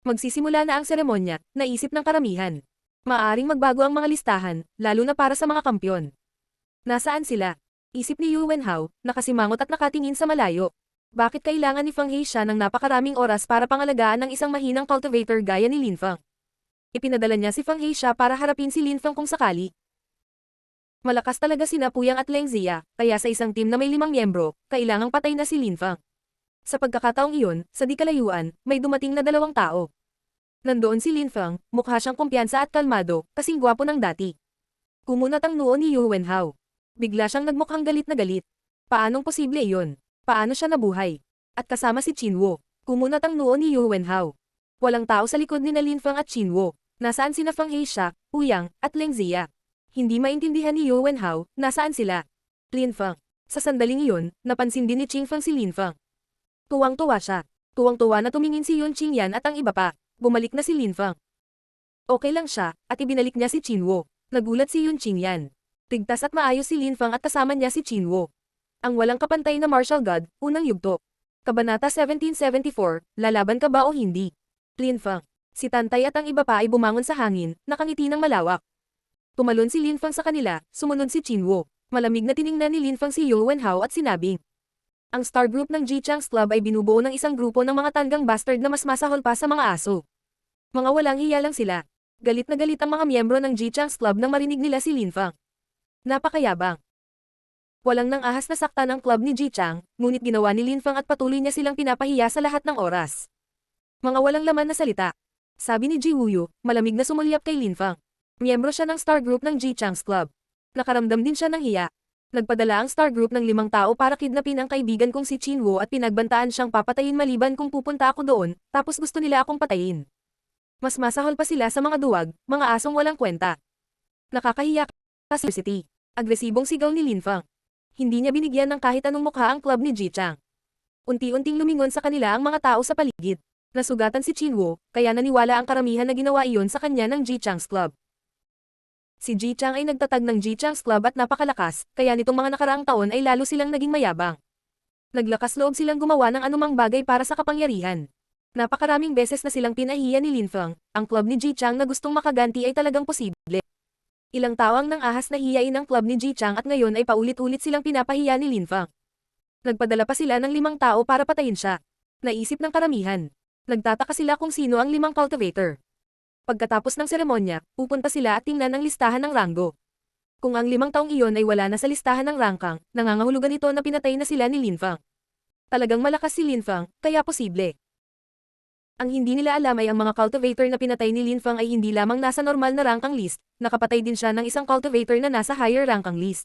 Magsisimula na ang seremonya, naisip ng karamihan. Maaring magbago ang mga listahan, lalo na para sa mga kampyon. Nasaan sila? Isip ni Yu Wenhao, nakasimangot at nakatingin sa malayo. Bakit kailangan ni Fang Heisha ng napakaraming oras para pangalagaan ng isang mahinang cultivator gaya ni Lin Fang? Ipinadala niya si Fang Heisha para harapin si Lin Fang kung sakali. Malakas talaga sina Puyang at Leng Zia, kaya sa isang team na may 5 miyembro, kailangang patay na si Lin Fang. Sa pagkakataong iyon, sa di kalayuan, may dumating na 2 tao. Nandoon si Lin Fang, mukha siyang kumpiyansa at kalmado, kasing gwapo ng dati. Kumunat ang noo ni Yu Wenhao. Bigla siyang nagmukhang galit na galit. Paanong posible iyon? Paano siya nabuhay? At kasama si Qinwo. Kumunat ang noo ni Yu Wenhao. Walang tao sa likod ni Lin Fang at Qinwo. Nasaan sina Fang Heisha, Puyang, at Leng Zia? Hindi maintindihan ni Yu Wenhao, nasaan sila? Lin Fang. Sa sandaling iyon, napansin din ni Qing Fang si Lin Fang. Tuwang-tuwa siya. Tuwang-tuwa na tumingin si Yun Qingyan at ang iba pa. Bumalik na si Lin Fang. Okay lang siya, at ibinalik niya si Qinwo. Nagulat si Yun Qingyan. Tigtas at maayos si Lin Fang at kasama niya si Qinwo. Ang walang kapantay na martial god, unang yugto. Kabanata 1774, lalaban ka ba o hindi? Lin Fang. Si Tantay at ang iba pa ay bumangon sa hangin, nakangiti ng malawak. Tumalon si Lin Fang sa kanila, sumunod si Qinwo. Malamig na tiningnan ni Lin Fang si Yu Wenhao at sinabing, ang star group ng Jichang's Club ay binubuo ng isang grupo ng mga tanggang bastard na mas masahol pa sa mga aso. Mga walang hiya lang sila. Galit na galit ang mga miyembro ng Jichang's Club nang marinig nila si Lin Fang. Napakayabang. Walang nang ahas na sakta ng club ni Jichang, ngunit ginawa ni Lin Fang at patuloy niya silang pinapahiya sa lahat ng oras. Mga walang laman na salita. Sabi ni Ji Wuyu, malamig na sumulyap kay Lin Fang. Miyembro siya ng star group ng Jichang's Club. Nakaramdam din siya ng hiya. Nagpadala ang star group ng 5 tao para kidnapin ang kaibigan kong si Qinwo at pinagbantaan siyang papatayin maliban kung pupunta ako doon, tapos gusto nila akong patayin. Mas masahol pa sila sa mga duwag, mga asong walang kwenta. Nakakahiya ka sa city. Agresibong sigaw ni Lin Fang. Hindi niya binigyan ng kahit anong mukha ang club ni Jichang. Unti-unting lumingon sa kanila ang mga tao sa paligid. Nasugatan si Qinwo, kaya naniwala ang karamihan na ginawa iyon sa kanya ng Jichang's Club. Si Jichang ay nagtatag ng Jichang's Club at napakalakas, kaya nitong mga nakaraang taon ay lalo silang naging mayabang. Naglakas loob silang gumawa ng anumang bagay para sa kapangyarihan. Napakaraming beses na silang pinahiya ni Lin Fang, ang club ni Jichang na gustong makaganti ay talagang posible. Ilang tawang nang ahas na hiyain ang club ni Jichang at ngayon ay paulit-ulit silang pinapahiya ni Lin Fang. Nagpadala pa sila ng 5 tao para patayin siya. Naisip ng karamihan. Nagtataka sila kung sino ang 5 cultivator. Pagkatapos ng seremonya, pupunta sila at tingnan ang listahan ng ranggo. Kung ang 5 taong iyon ay wala na sa listahan ng rangkang, nangangahulugan ito na pinatay na sila ni Lin Fang. Talagang malakas si Lin Fang, kaya posible. Ang hindi nila alam ay ang mga cultivator na pinatay ni Lin Fang ay hindi lamang nasa normal na rangkang list, nakapatay din siya ng isang cultivator na nasa higher rangkang list.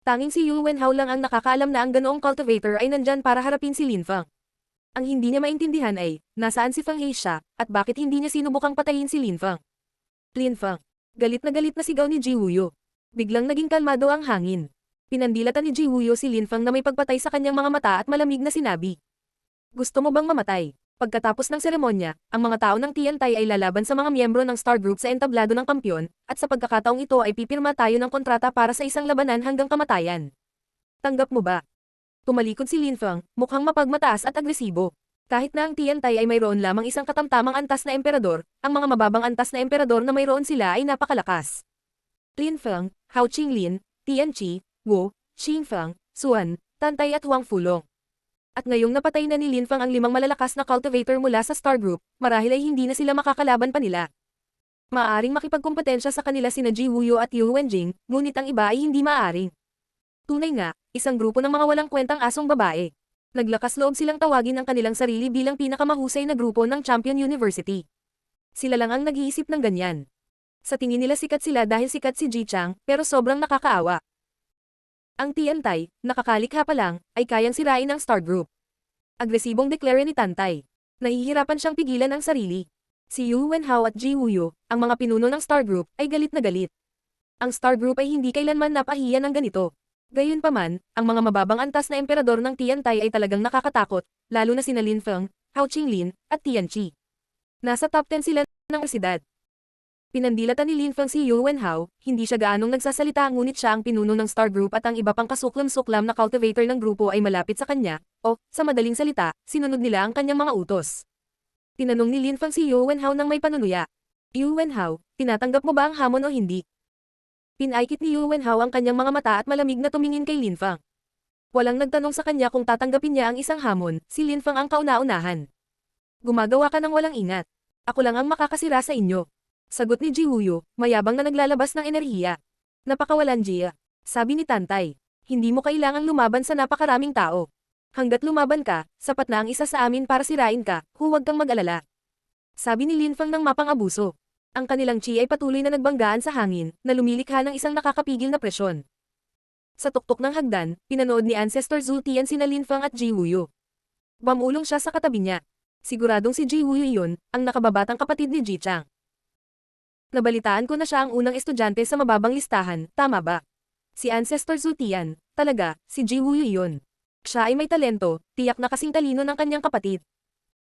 Tanging si Yu Wenhao lang ang nakakaalam na ang ganoong cultivator ay nandyan para harapin si Lin Fang. Ang hindi niya maintindihan ay, nasaan si Fang Heisha, at bakit hindi niya sinubukang patayin si Lin Fang. Lin Fang. Galit na sigaw ni Ji Wuyu. Biglang naging kalmado ang hangin. Pinandilatan ni Ji Wuyu si Lin Fang na may pagpatay sa kanyang mga mata at malamig na sinabi. Gusto mo bang mamatay? Pagkatapos ng seremonya, ang mga tao ng Tiantai ay lalaban sa mga miyembro ng Star Group sa entablado ng kampyon, at sa pagkakataong ito ay pipirma tayo ng kontrata para sa isang labanan hanggang kamatayan. Tanggap mo ba? Tumalikod si Lin Fang, mukhang mapagmataas at agresibo. Kahit na ang Tiantai ay mayroon lamang isang katamtamang antas na emperador, ang mga mababang antas na emperador na mayroon sila ay napakalakas. Lin Fang, Hao Qinglin, Tian Qi, Wu, Xing Fang, Suan, Tantay at Huang Fulong. At ngayong napatay na ni Lin Fang ang 5 malalakas na cultivator mula sa Star Group, marahil ay hindi na sila makakalaban pa nila. Maaaring makipagkompetensya sa kanila sina Ji Wuyu at Yu Wenjing, ngunit ang iba ay hindi maaaring. Tunay nga, isang grupo ng mga walang kwentang asong babae. Naglakas loob silang tawagin ang kanilang sarili bilang pinakamahusay na grupo ng Champion University. Sila lang ang nag-iisip ng ganyan. Sa tingin nila sikat sila dahil sikat si Jichang, pero sobrang nakakaawa. Ang Tiantai, nakakalikha pa lang, ay kayang sirain ang Star Group. Agresibong deklara ni Tantay. Nahihirapan siyang pigilan ang sarili. Si Yu Wenhao at Ji Wuyu, ang mga pinuno ng Star Group, ay galit na galit. Ang Star Group ay hindi kailanman napahiya ng ganito. Gayunpaman, ang mga mababang antas na emperador ng Tiantai ay talagang nakakatakot, lalo na sina Lin Fang, Hao Qinglin, at Tian Qi. Nasa top 10 sila ng universidad. Pinandilatan ni Lin Feng si Yu Wenhao, hindi siya gaanong nagsasalita ngunit siya ang pinuno ng Star Group at ang iba pang kasuklam-suklam na cultivator ng grupo ay malapit sa kanya, o, sa madaling salita, sinunod nila ang kanyang mga utos. Tinanong ni Lin Feng si Yu Wenhao nang may panunuya. Yu Wenhao, tinatanggap mo ba ang hamon o hindi? Pinaikit ni Yu Wenhao ang kanyang mga mata at malamig na tumingin kay Lin Feng. Walang nagtanong sa kanya kung tatanggapin niya ang isang hamon, si Lin Feng ang kauna-unahan. Gumagawa ka ng walang ingat. Ako lang ang makakasira sa inyo. Sagot ni Ji Wuyu, mayabang na naglalabas ng enerhiya. Napakawalan Jia. Sabi ni Tantay. Hindi mo kailangang lumaban sa napakaraming tao. Hanggat lumaban ka, sapat na ang isa sa amin para sirain ka, huwag kang mag-alala. Sabi ni Lin Feng ng mapang-abuso. Ang kanilang chi ay patuloy na nagbanggaan sa hangin, na lumilikha ng isang nakakapigil na presyon. Sa tuktok ng hagdan, pinanood ni Ancestor Zhu Tian sina Lin Feng at Ji Wuyu. Bumulong siya sa katabi niya. Siguradong si Ji Wuyu iyon, ang nakababatang kapatid ni Ji Chang. Nabalitaan ko na siya ang unang estudyante sa mababang listahan, tama ba? Si Ancestor Zhu Tian, talaga, si Ji Wuyu iyon. Siya ay may talento, tiyak na kasing talino ng kanyang kapatid.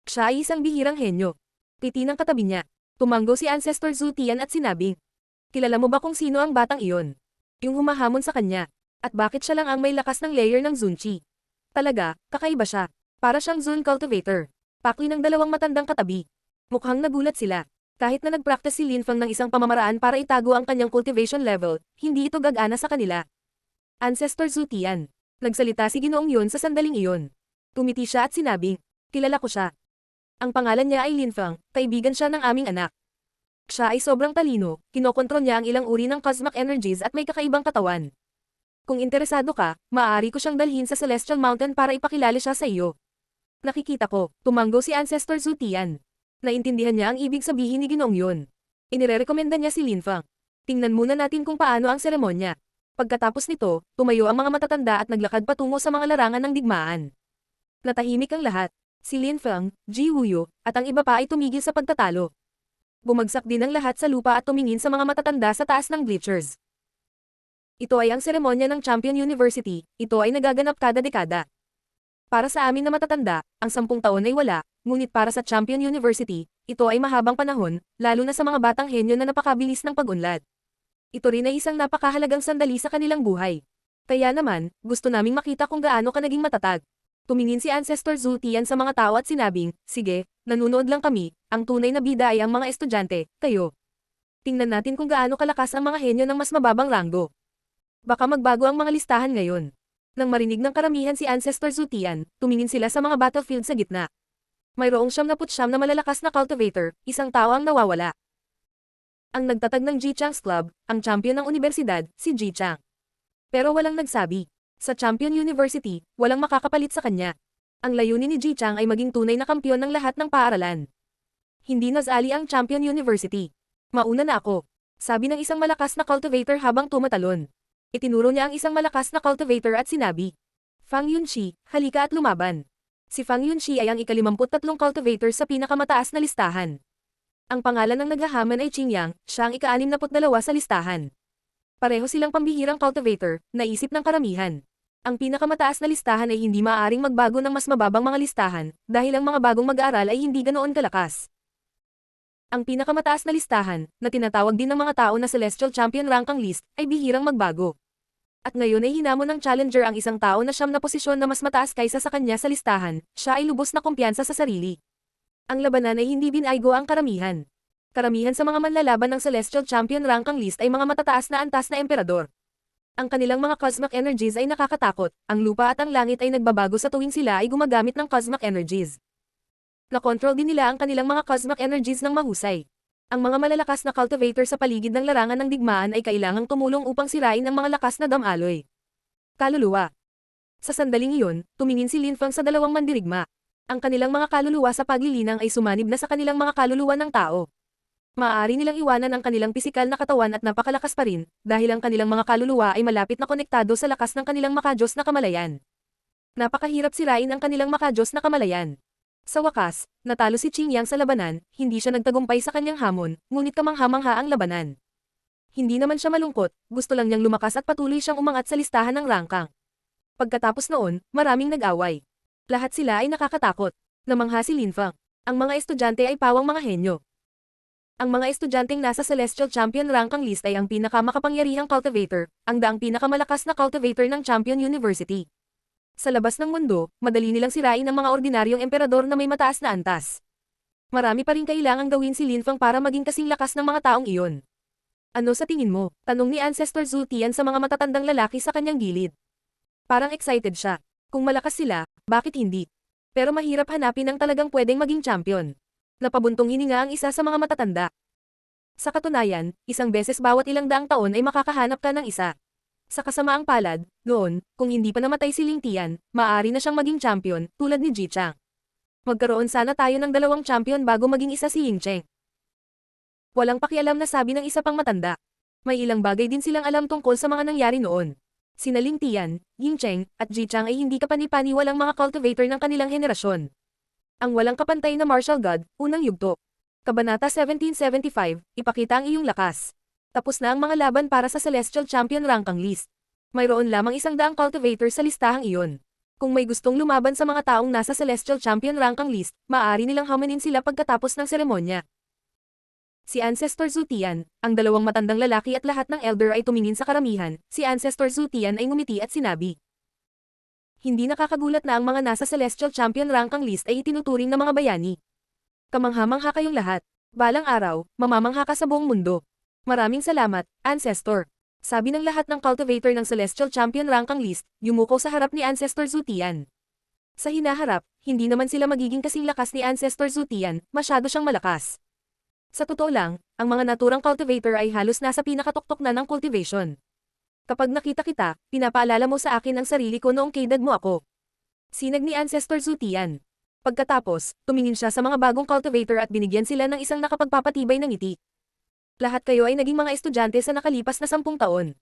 Siya ay isang bihirang henyo. Piti ng katabi niya. Tumanggo si Ancestor Zhu Tian at sinabing, kilala mo ba kung sino ang batang iyon? Yung humahamon sa kanya. At bakit siya lang ang may lakas ng layer ng Zunchi? Talaga, kakaiba siya. Para siyang Zun Cultivator. Pakli ng dalawang matandang katabi. Mukhang nagulat sila. Kahit na nagpractice si Lin Feng ng isang pamamaraan para itago ang kanyang cultivation level, hindi ito gagana sa kanila. Ancestor Zhu Tian. Nagsalita si Ginoong yun sa sandaling iyon. Tumiti siya at sinabing, kilala ko siya. Ang pangalan niya ay Lin Feng, kaibigan siya ng aming anak. Siya ay sobrang talino, kinokontrol niya ang ilang uri ng cosmic energies at may kakaibang katawan. Kung interesado ka, maaari ko siyang dalhin sa Celestial Mountain para ipakilala siya sa iyo. Nakikita ko, tumanggo si Ancestor Zhu Tian. Naintindihan niya ang ibig sabihin ni Ginoong yun. Inirekomenda niya si Lin Feng. Tingnan muna natin kung paano ang seremonya. Pagkatapos nito, tumayo ang mga matatanda at naglakad patungo sa mga larangan ng digmaan. Natahimik ang lahat. Si Lin Feng, Ji Wuyu, at ang iba pa ay tumigil sa pagtatalo. Bumagsak din ang lahat sa lupa at tumingin sa mga matatanda sa taas ng bleachers. Ito ay ang seremonya ng Champion University, ito ay nagaganap kada dekada. Para sa amin na matatanda, ang 10 taon ay wala, ngunit para sa Champion University, ito ay mahabang panahon, lalo na sa mga batang henyo na napakabilis ng pag-unlad. Ito rin ay isang napakahalagang sandali sa kanilang buhay. Kaya naman, gusto naming makita kung gaano ka naging matatag. Tumingin si Ancestor Zhu Tian sa mga tao at sinabing, sige, nanunood lang kami, ang tunay na bida ay ang mga estudyante, kayo. Tingnan natin kung gaano kalakas ang mga henyo ng mas mababang ranggo. Baka magbago ang mga listahan ngayon. Nang marinig ng karamihan si Ancestor Zhu Tian, tumingin sila sa mga battlefield sa gitna. Mayroong 79 na malalakas na cultivator, isang tao ang nawawala. Ang nagtatag ng Ji Chang's Club, ang champion ng universidad, si Ji Chang. Pero walang nagsabi. Sa Champion University, walang makakapalit sa kanya. Ang layunin ni Ji Chang ay maging tunay na kampiyon ng lahat ng paaralan. Hindi nasali ang Champion University. Mauna na ako. Sabi ng isang malakas na cultivator habang tumatalon. Itinuro niya ang isang malakas na cultivator at sinabi, Fang Yunxi, halika at lumaban. Si Fang Yunxi ay ang ika-53 cultivator sa pinakamataas na listahan. Ang pangalan ng naghahaman ay Qingyang, siya ang ika-62 sa listahan. Pareho silang pambihirang cultivator, naisip ng karamihan. Ang pinakamataas na listahan ay hindi maaaring magbago ng mas mababang mga listahan, dahil ang mga bagong mag-aaral ay hindi ganoon kalakas. Ang pinakamataas na listahan, na tinatawag din ng mga tao na Celestial Champion Ranking List, ay bihirang magbago. At ngayon ay hinamon ng challenger ang isang tao na siyam na posisyon na mas mataas kaysa sa kanya sa listahan, siya ay lubos na kumpiyansa sa sarili. Ang labanan ay hindi binaygo ang karamihan. Karamihan sa mga manlalaban ng Celestial Champion Ranking List ay mga matataas na antas na emperador. Ang kanilang mga cosmic energies ay nakakatakot, ang lupa at ang langit ay nagbabago sa tuwing sila ay gumagamit ng cosmic energies. Nakontrol din nila ang kanilang mga cosmic energies ng mahusay. Ang mga malalakas na cultivator sa paligid ng larangan ng digmaan ay kailangang tumulong upang sirain ang mga lakas na damaloy. Kaluluwa. Sa sandaling iyon, tumingin si Lin Feng sa dalawang mandirigma. Ang kanilang mga kaluluwa sa paglilinang ay sumanib na sa kanilang mga kaluluwa ng tao. Maaari nilang iwanan ang kanilang pisikal na katawan at napakalakas pa rin, dahil ang kanilang mga kaluluwa ay malapit na konektado sa lakas ng kanilang makajos na kamalayan. Napakahirap sirain ang kanilang makajos na kamalayan. Sa wakas, natalo si Qingyang sa labanan, hindi siya nagtagumpay sa kanyang hamon, ngunit kamangha-mangha ang labanan. Hindi naman siya malungkot, gusto lang niyang lumakas at patuloy siyang umangat sa listahan ng rangkang. Pagkatapos noon, maraming nag-away. Lahat sila ay nakakatakot. Namangha si Lin Feng. Ang mga estudyante ay pawang mga henyo. Ang mga estudyanteng nasa Celestial Champion ranking list ay ang pinakamakapangyarihang cultivator, ang daang pinakamalakas na cultivator ng Champion University. Sa labas ng mundo, madali nilang sirain ang mga ordinaryong emperador na may mataas na antas. Marami pa rin kailangang gawin si Lin Feng para maging kasing lakas ng mga taong iyon. Ano sa tingin mo? Tanong ni Ancestor Zhu Tian sa mga matatandang lalaki sa kanyang gilid. Parang excited siya. Kung malakas sila, bakit hindi? Pero mahirap hanapin ang talagang pwedeng maging champion. Napabuntong hininga ang isa sa mga matatanda. Sa katunayan, isang beses bawat ilang daang taon ay makakahanap ka ng isa. Sa kasamaang palad, noon, kung hindi pa namatay si Ling Tian, maaari na siyang maging champion, tulad ni Ji Chang. Magkaroon sana tayo ng dalawang champion bago maging isa si Ying Cheng. Walang pakialam na sabi ng isa pang matanda. May ilang bagay din silang alam tungkol sa mga nangyari noon. Sina Ling Tian, Ying Cheng, at Ji Chang ay hindi kapani-paniwalang mga cultivator ng kanilang henerasyon. Ang walang kapantay na martial god, unang yugto. Kabanata 1775, ipakita ang iyong lakas. Tapos na ang mga laban para sa Celestial Champion ranking list. Mayroon lamang 100 cultivator sa listahang iyon. Kung may gustong lumaban sa mga taong nasa Celestial Champion ranking list, maaari nilang hamanin sila pagkatapos ng seremonya. Si Ancestor Zhu Tian, ang dalawang matandang lalaki at lahat ng elder ay tumingin sa karamihan. Si Ancestor Zhu Tian ay ngumiti at sinabi. Hindi nakakagulat na ang mga nasa Celestial Champion ranking list ay itinuturing na mga bayani. Kamangha-mangha kayong lahat. Balang araw, mamamangha ka sa buong mundo. Maraming salamat, Ancestor. Sabi ng lahat ng cultivator ng Celestial Champion ranking list, yumuko sa harap ni Ancestor Zhu Tian. Sa hinaharap, hindi naman sila magiging kasing lakas ni Ancestor Zhu Tian, masyado siyang malakas. Sa totoo lang, ang mga naturang cultivator ay halos nasa pinakatuktok na ng cultivation. Kapag nakita kita, pinapaalala mo sa akin ang sarili ko noong kaedad mo ako. Sinag ni Ancestor Zhu Tian. Pagkatapos, tumingin siya sa mga bagong cultivator at binigyan sila ng isang nakapagpapatibay ng ngiti. Lahat kayo ay naging mga estudyante sa nakalipas na 10 taon.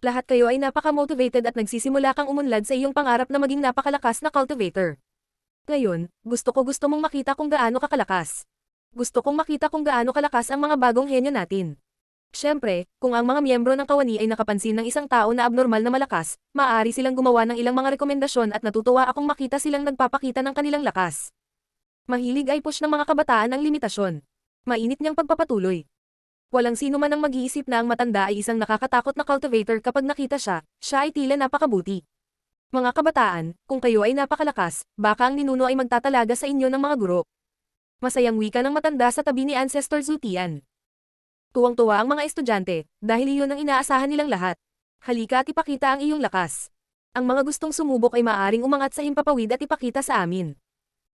Lahat kayo ay napaka-motivated at nagsisimula kang umunlad sa iyong pangarap na maging napakalakas na cultivator. Ngayon, gusto mong makita kung gaano kakalakas. Gusto kong makita kung gaano kalakas ang mga bagong henyo natin. Siyempre, kung ang mga miyembro ng kawani ay nakapansin ng isang tao na abnormal na malakas, maaari silang gumawa ng ilang mga rekomendasyon at natutuwa akong makita silang nagpapakita ng kanilang lakas. Mahilig ay push ng mga kabataan ang limitasyon. Mainit niyang pagpapatuloy. Walang sino man ang mag-iisip na ang matanda ay isang nakakatakot na cultivator kapag nakita siya ay tila napakabuti. Mga kabataan, kung kayo ay napakalakas, baka ang ninuno ay magtatalaga sa inyo ng mga guro. Masayang wika ng matanda sa tabi ni Ancestor Zhu Tian. Tuwang-tuwa ang mga estudyante, dahil iyon ang inaasahan nilang lahat. Halika at ipakita ang iyong lakas. Ang mga gustong sumubok ay maaaring umangat sa himpapawid at ipakita sa amin.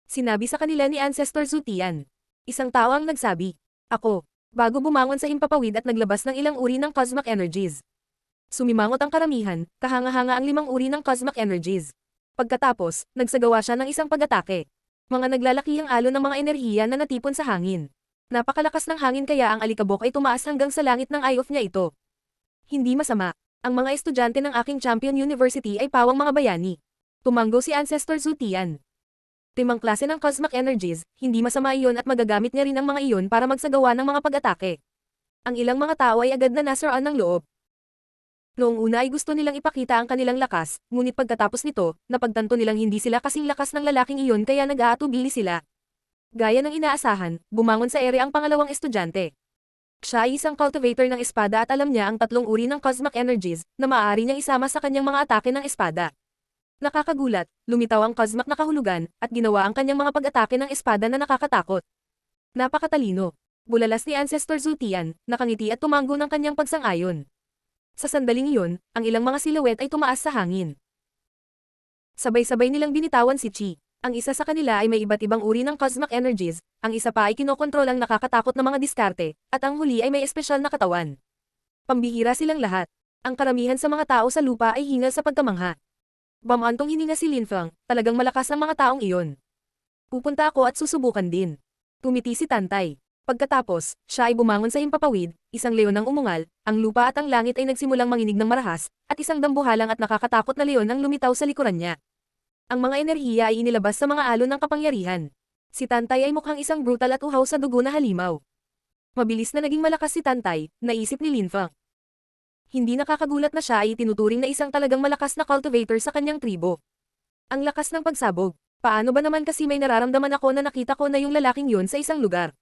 Sinabi sa kanila ni Ancestor Zhu Tian. Isang tao ang nagsabi. Ako, bago bumangon sa himpapawid at naglabas ng ilang uri ng cosmic energies. Sumimangot ang karamihan, kahanga-hanga ang 5 uri ng cosmic energies. Pagkatapos, nagsagawa siya ng isang pag-atake. Mga naglalakihang alon ng mga enerhiya na natipon sa hangin. Napakalakas ng hangin kaya ang alikabok ay tumaas hanggang sa langit ng eye of niya ito. Hindi masama. Ang mga estudyante ng aking Champion University ay pawang mga bayani. Tumanggo si Ancestor Zhu Tian. 5 klase ng cosmic energies, hindi masama iyon at magagamit niya rin ang mga iyon para magsagawa ng mga pag-atake. Ang ilang mga tao ay agad na nasaraan ng loob. Noong una ay gusto nilang ipakita ang kanilang lakas, ngunit pagkatapos nito, napagtanto nilang hindi sila kasing lakas ng lalaking iyon kaya nag-aatubili sila. Gaya ng inaasahan, bumangon sa ere ang pangalawang estudyante. Siya ay isang cultivator ng espada at alam niya ang 3 uri ng cosmic energies na maaari niyang isama sa kanyang mga atake ng espada. Nakakagulat, lumitaw ang cosmic na kahulugan at ginawa ang kanyang mga pag-atake ng espada na nakakatakot. Napakatalino. Bulalas ni Ancestor Zhu Tian, nakangiti at tumanggo ng kanyang pagsang-ayon. Sa sandaling iyon, ang ilang mga silhouette ay tumaas sa hangin. Sabay-sabay nilang binitawan si Chi. Ang isa sa kanila ay may iba't ibang uri ng cosmic energies, ang isa pa ay kinokontrol ang nakakatakot na mga diskarte, at ang huli ay may espesyal na katawan. Pambihira silang lahat. Ang karamihan sa mga tao sa lupa ay hingal sa pagkamangha. Bamantong hininga si Lin Feng, talagang malakas ang mga taong iyon. Pupunta ako at susubukan din. Tumiti si Tantay. Pagkatapos, siya ay bumangon sa himpapawid, isang leon ang umungal, ang lupa at ang langit ay nagsimulang manginig ng marahas, at isang dambuhalang at nakakatakot na leon ang lumitaw sa likuran niya. Ang mga enerhiya ay inilabas sa mga alon ng kapangyarihan. Si Tantay ay mukhang isang brutal at uhaw sa dugo na halimaw. Mabilis na naging malakas si Tantay, naisip ni Lin Feng. Hindi nakakagulat na siya ay tinuturing na isang talagang malakas na cultivator sa kanyang tribo. Ang lakas ng pagsabog. Paano ba naman kasi may nararamdaman ako na nakita ko na yung lalaking yun sa isang lugar?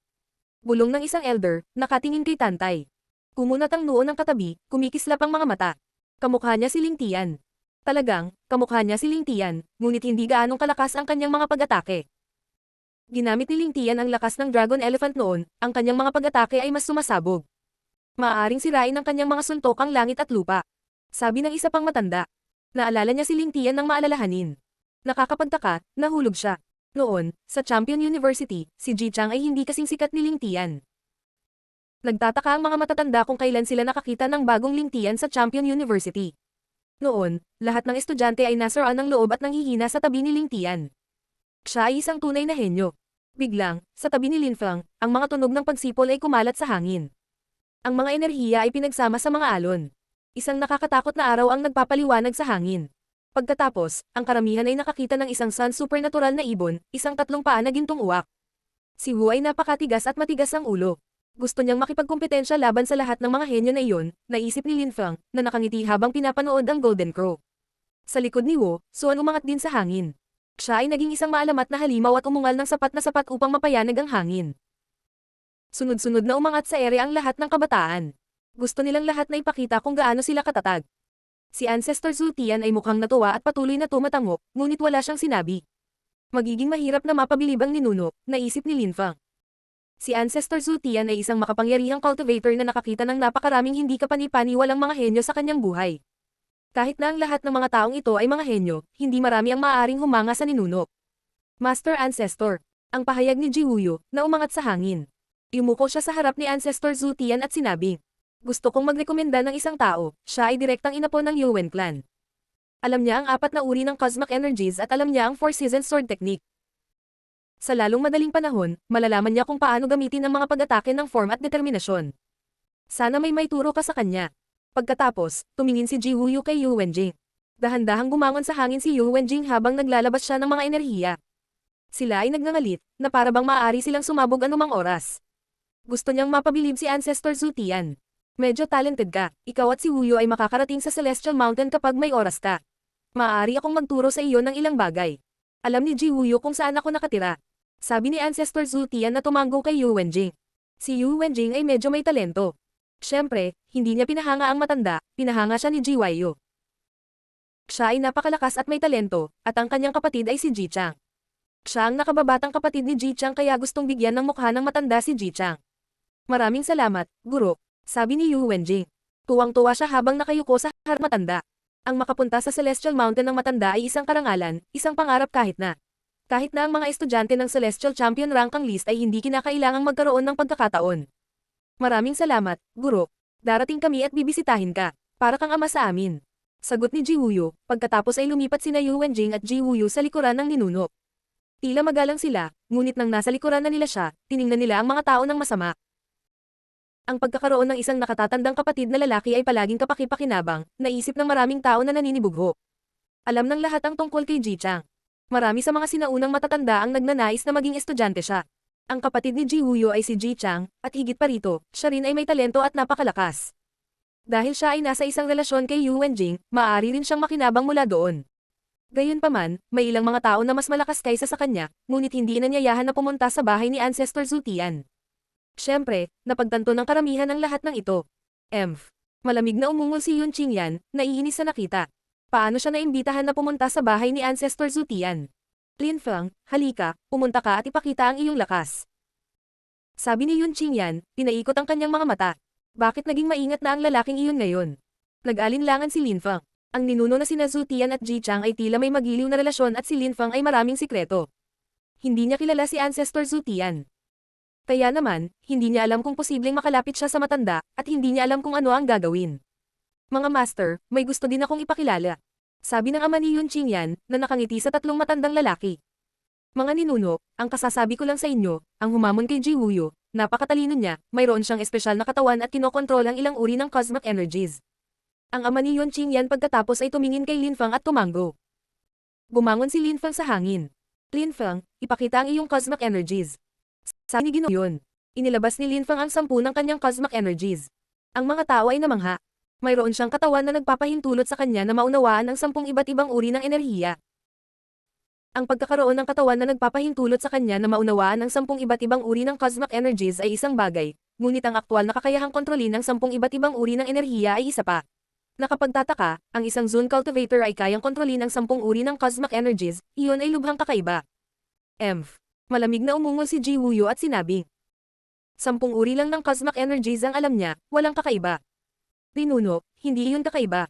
Bulong ng isang elder, nakatingin kay Tantay. Kumunat ang noo ng katabi, kumikislap ang mga mata. Kamukha niya si Ling Tian. Talagang, kamukha niya si Ling Tian, ngunit hindi gaanong kalakas ang kanyang mga pag-atake. Ginamit ni Ling Tian ang lakas ng Dragon Elephant noon, ang kanyang mga pag-atake ay mas sumasabog. Maaaring sirain ng kanyang mga suntok ang langit at lupa. Sabi ng isa pang matanda. Naalala niya si Ling Tian ng maalalahanin. Nakakapagtaka, nahulog siya. Noon, sa Champion University, si Ji Chang ay hindi kasing sikat ni Ling Tian. Nagtataka ang mga matatanda kung kailan sila nakakita ng bagong Ling Tian sa Champion University. Noon, lahat ng estudyante ay nasaraan ng loob at nanghihina sa tabi ni Ling Tian. Siya ay isang tunay na henyo. Biglang, sa tabi ni Lin Feng, ang mga tunog ng pagsipol ay kumalat sa hangin. Ang mga enerhiya ay pinagsama sa mga alon. Isang nakakatakot na araw ang nagpapaliwanag sa hangin. Pagkatapos, ang karamihan ay nakakita ng isang sun supernatural na ibon, isang tatlong paa na gintong uwak. Si Wu ay napakatigas at matigas ang ulo. Gusto niyang makipagkompetensya laban sa lahat ng mga henyo na iyon, naisip ni Lin Feng, na nakangiti habang pinapanood ang Golden Crow. Sa likod ni Wu, Suan umangat din sa hangin. Siya ay naging isang maalamat na halimaw at umungal ng sapat na sapat upang mapayanag ang hangin. Sunod-sunod na umangat sa ere ang lahat ng kabataan. Gusto nilang lahat na ipakita kung gaano sila katatag. Si Ancestor Zhu Tian ay mukhang natuwa at patuloy na tumatango, ngunit wala siyang sinabi. Magiging mahirap na mapabilib ang ninuno, naisip ni Lin Feng. Si Ancestor Zhu Tian ay isang makapangyarihang cultivator na nakakita ng napakaraming hindi kapani-paniwalang mga henyo sa kanyang buhay. Kahit na ang lahat ng mga taong ito ay mga henyo, hindi marami ang maaaring humanga sa ninuno. Master Ancestor, ang pahayag ni Ji Wuyu, na umangat sa hangin. Yumuko siya sa harap ni Ancestor Zhu Tian at sinabing, gusto kong magrekomenda ng isang tao, siya ay direktang inapo ng Yuwen clan. Alam niya ang 4 na uri ng cosmic energies at alam niya ang 4 seasons sword technique. Sa lalong madaling panahon, malalaman niya kung paano gamitin ang mga pag-atake ng form at determinasyon. Sana may maituro ka sa kanya. Pagkatapos, tumingin si Ji Wuyu kay Yu Wenjing. Dahan-dahang gumangon sa hangin si Yu Wenjing habang naglalabas siya ng mga enerhiya. Sila ay nagngangalit, na para bang maaari silang sumabog anumang oras. Gusto niyang mapabilib si Ancestor Zhu Tian. Medyo talented ka, ikaw at si Wuyu ay makakarating sa Celestial Mountain kapag may oras ka. Maaari akong magturo sa iyo ng ilang bagay. Alam ni Ji Wuyu kung saan ako nakatira. Sabi ni Ancestor Zhu Tian na tumango kay Yu Wenjing. Si Yu Wenjing ay medyo may talento. Siyempre, hindi niya pinahanga ang matanda, pinahanga siya ni Ji Waiyu. Siya ay napakalakas at may talento, at ang kanyang kapatid ay si Ji Chang. Siya ang nakababatang kapatid ni Ji Chang kaya gustong bigyan ng mukha ng matanda si Ji Chang. Maraming salamat, guro, sabi ni Yu Wenjing. Tuwang-tuwa siya habang nakayuko sa harap matanda. Ang makapunta sa Celestial Mountain ng matanda ay isang karangalan, isang pangarap kahit na. Kahit na ang mga estudyante ng Celestial Champion rank ang list ay hindi kinakailangang magkaroon ng pagkakataon. Maraming salamat, guro. Darating kami at bibisitahin ka. Para kang ama sa amin. Sagot ni Ji Wuyu, pagkatapos ay lumipat sina Yu Wenjing at Ji Wuyu sa likuran ng ninuno. Tila magalang sila, ngunit nang nasa likuran na nila siya, tiningnan nila ang mga tao ng masama. Ang pagkakaroon ng isang nakatatandang kapatid na lalaki ay palaging kapaki-pakinabang, naisip ng maraming tao na naninibugho. Alam ng lahat ang tungkol kay Ji Chang. Marami sa mga sinaunang matatanda ang nagnanais na maging estudyante siya. Ang kapatid ni Ji Wuyu ay si Ji Chang, at higit pa rito, siya rin ay may talento at napakalakas. Dahil siya ay nasa isang relasyon kay Yu Wenjing, maaari rin siyang makinabang mula doon. Gayunpaman, may ilang mga tao na mas malakas kaysa sa kanya, ngunit hindi inanyayahan na pumunta sa bahay ni Ancestor Zhu Tian. Siyempre, napagtanto ng karamihan ang lahat ng ito. Malamig na umungol si Yun Qingyan, naiinis sa nakita. Paano siya naimbitahan na pumunta sa bahay ni Ancestor Zhu Tian? Lin Feng, halika, pumunta ka at ipakita ang iyong lakas. Sabi ni Yun Qingyan, pinaikot ang kanyang mga mata. Bakit naging maingat na ang lalaking iyon ngayon? Nag-alinlangan si Lin Feng. Ang ninuno na sina Zhu Tian at Ji Chang ay tila may magiliw na relasyon at si Lin Feng ay maraming sikreto. Hindi niya kilala si Ancestor Zhu Tian. Kaya naman, hindi niya alam kung posibleng makalapit siya sa matanda, at hindi niya alam kung ano ang gagawin. Mga master, may gusto din akong ipakilala. Sabi ng ama ni Yun Qingyan, na nakangiti sa 3 matandang lalaki. Mga ninuno, ang kasasabi ko lang sa inyo, ang humamon kay Ji Wuyu, napakatalino niya, mayroon siyang espesyal na katawan at kinokontrol ang ilang uri ng cosmic energies. Ang ama ni Yun Qingyan pagkatapos ay tumingin kay Lin Feng at tumango. Bumangon si Lin Feng sa hangin. Lin Feng, ipakita ang iyong cosmic energies. Sabi ni Ginoon. Inilabas ni Lin Feng ang 10 ng kanyang cosmic energies. Ang mga tao ay namangha. Mayroon siyang katawan na nagpapahintulot sa kanya na maunawaan ang 10 iba't ibang uri ng enerhiya. Ang pagkakaroon ng katawan na nagpapahintulot sa kanya na maunawaan ang 10 iba't ibang uri ng cosmic energies ay isang bagay, ngunit ang aktwal na kakayahang kontrolin ng 10 iba't ibang uri ng enerhiya ay isa pa. Nakapagtataka, ang isang Zone Cultivator ay kayang kontrolin ang 10 uri ng cosmic energies, iyon ay lubhang kakaiba. Malamig na umungol si Ji Wuyo at sinabi. 10 uri lang ng cosmic energies ang alam niya, walang kakaiba. Rinuno, hindi iyon kakaiba.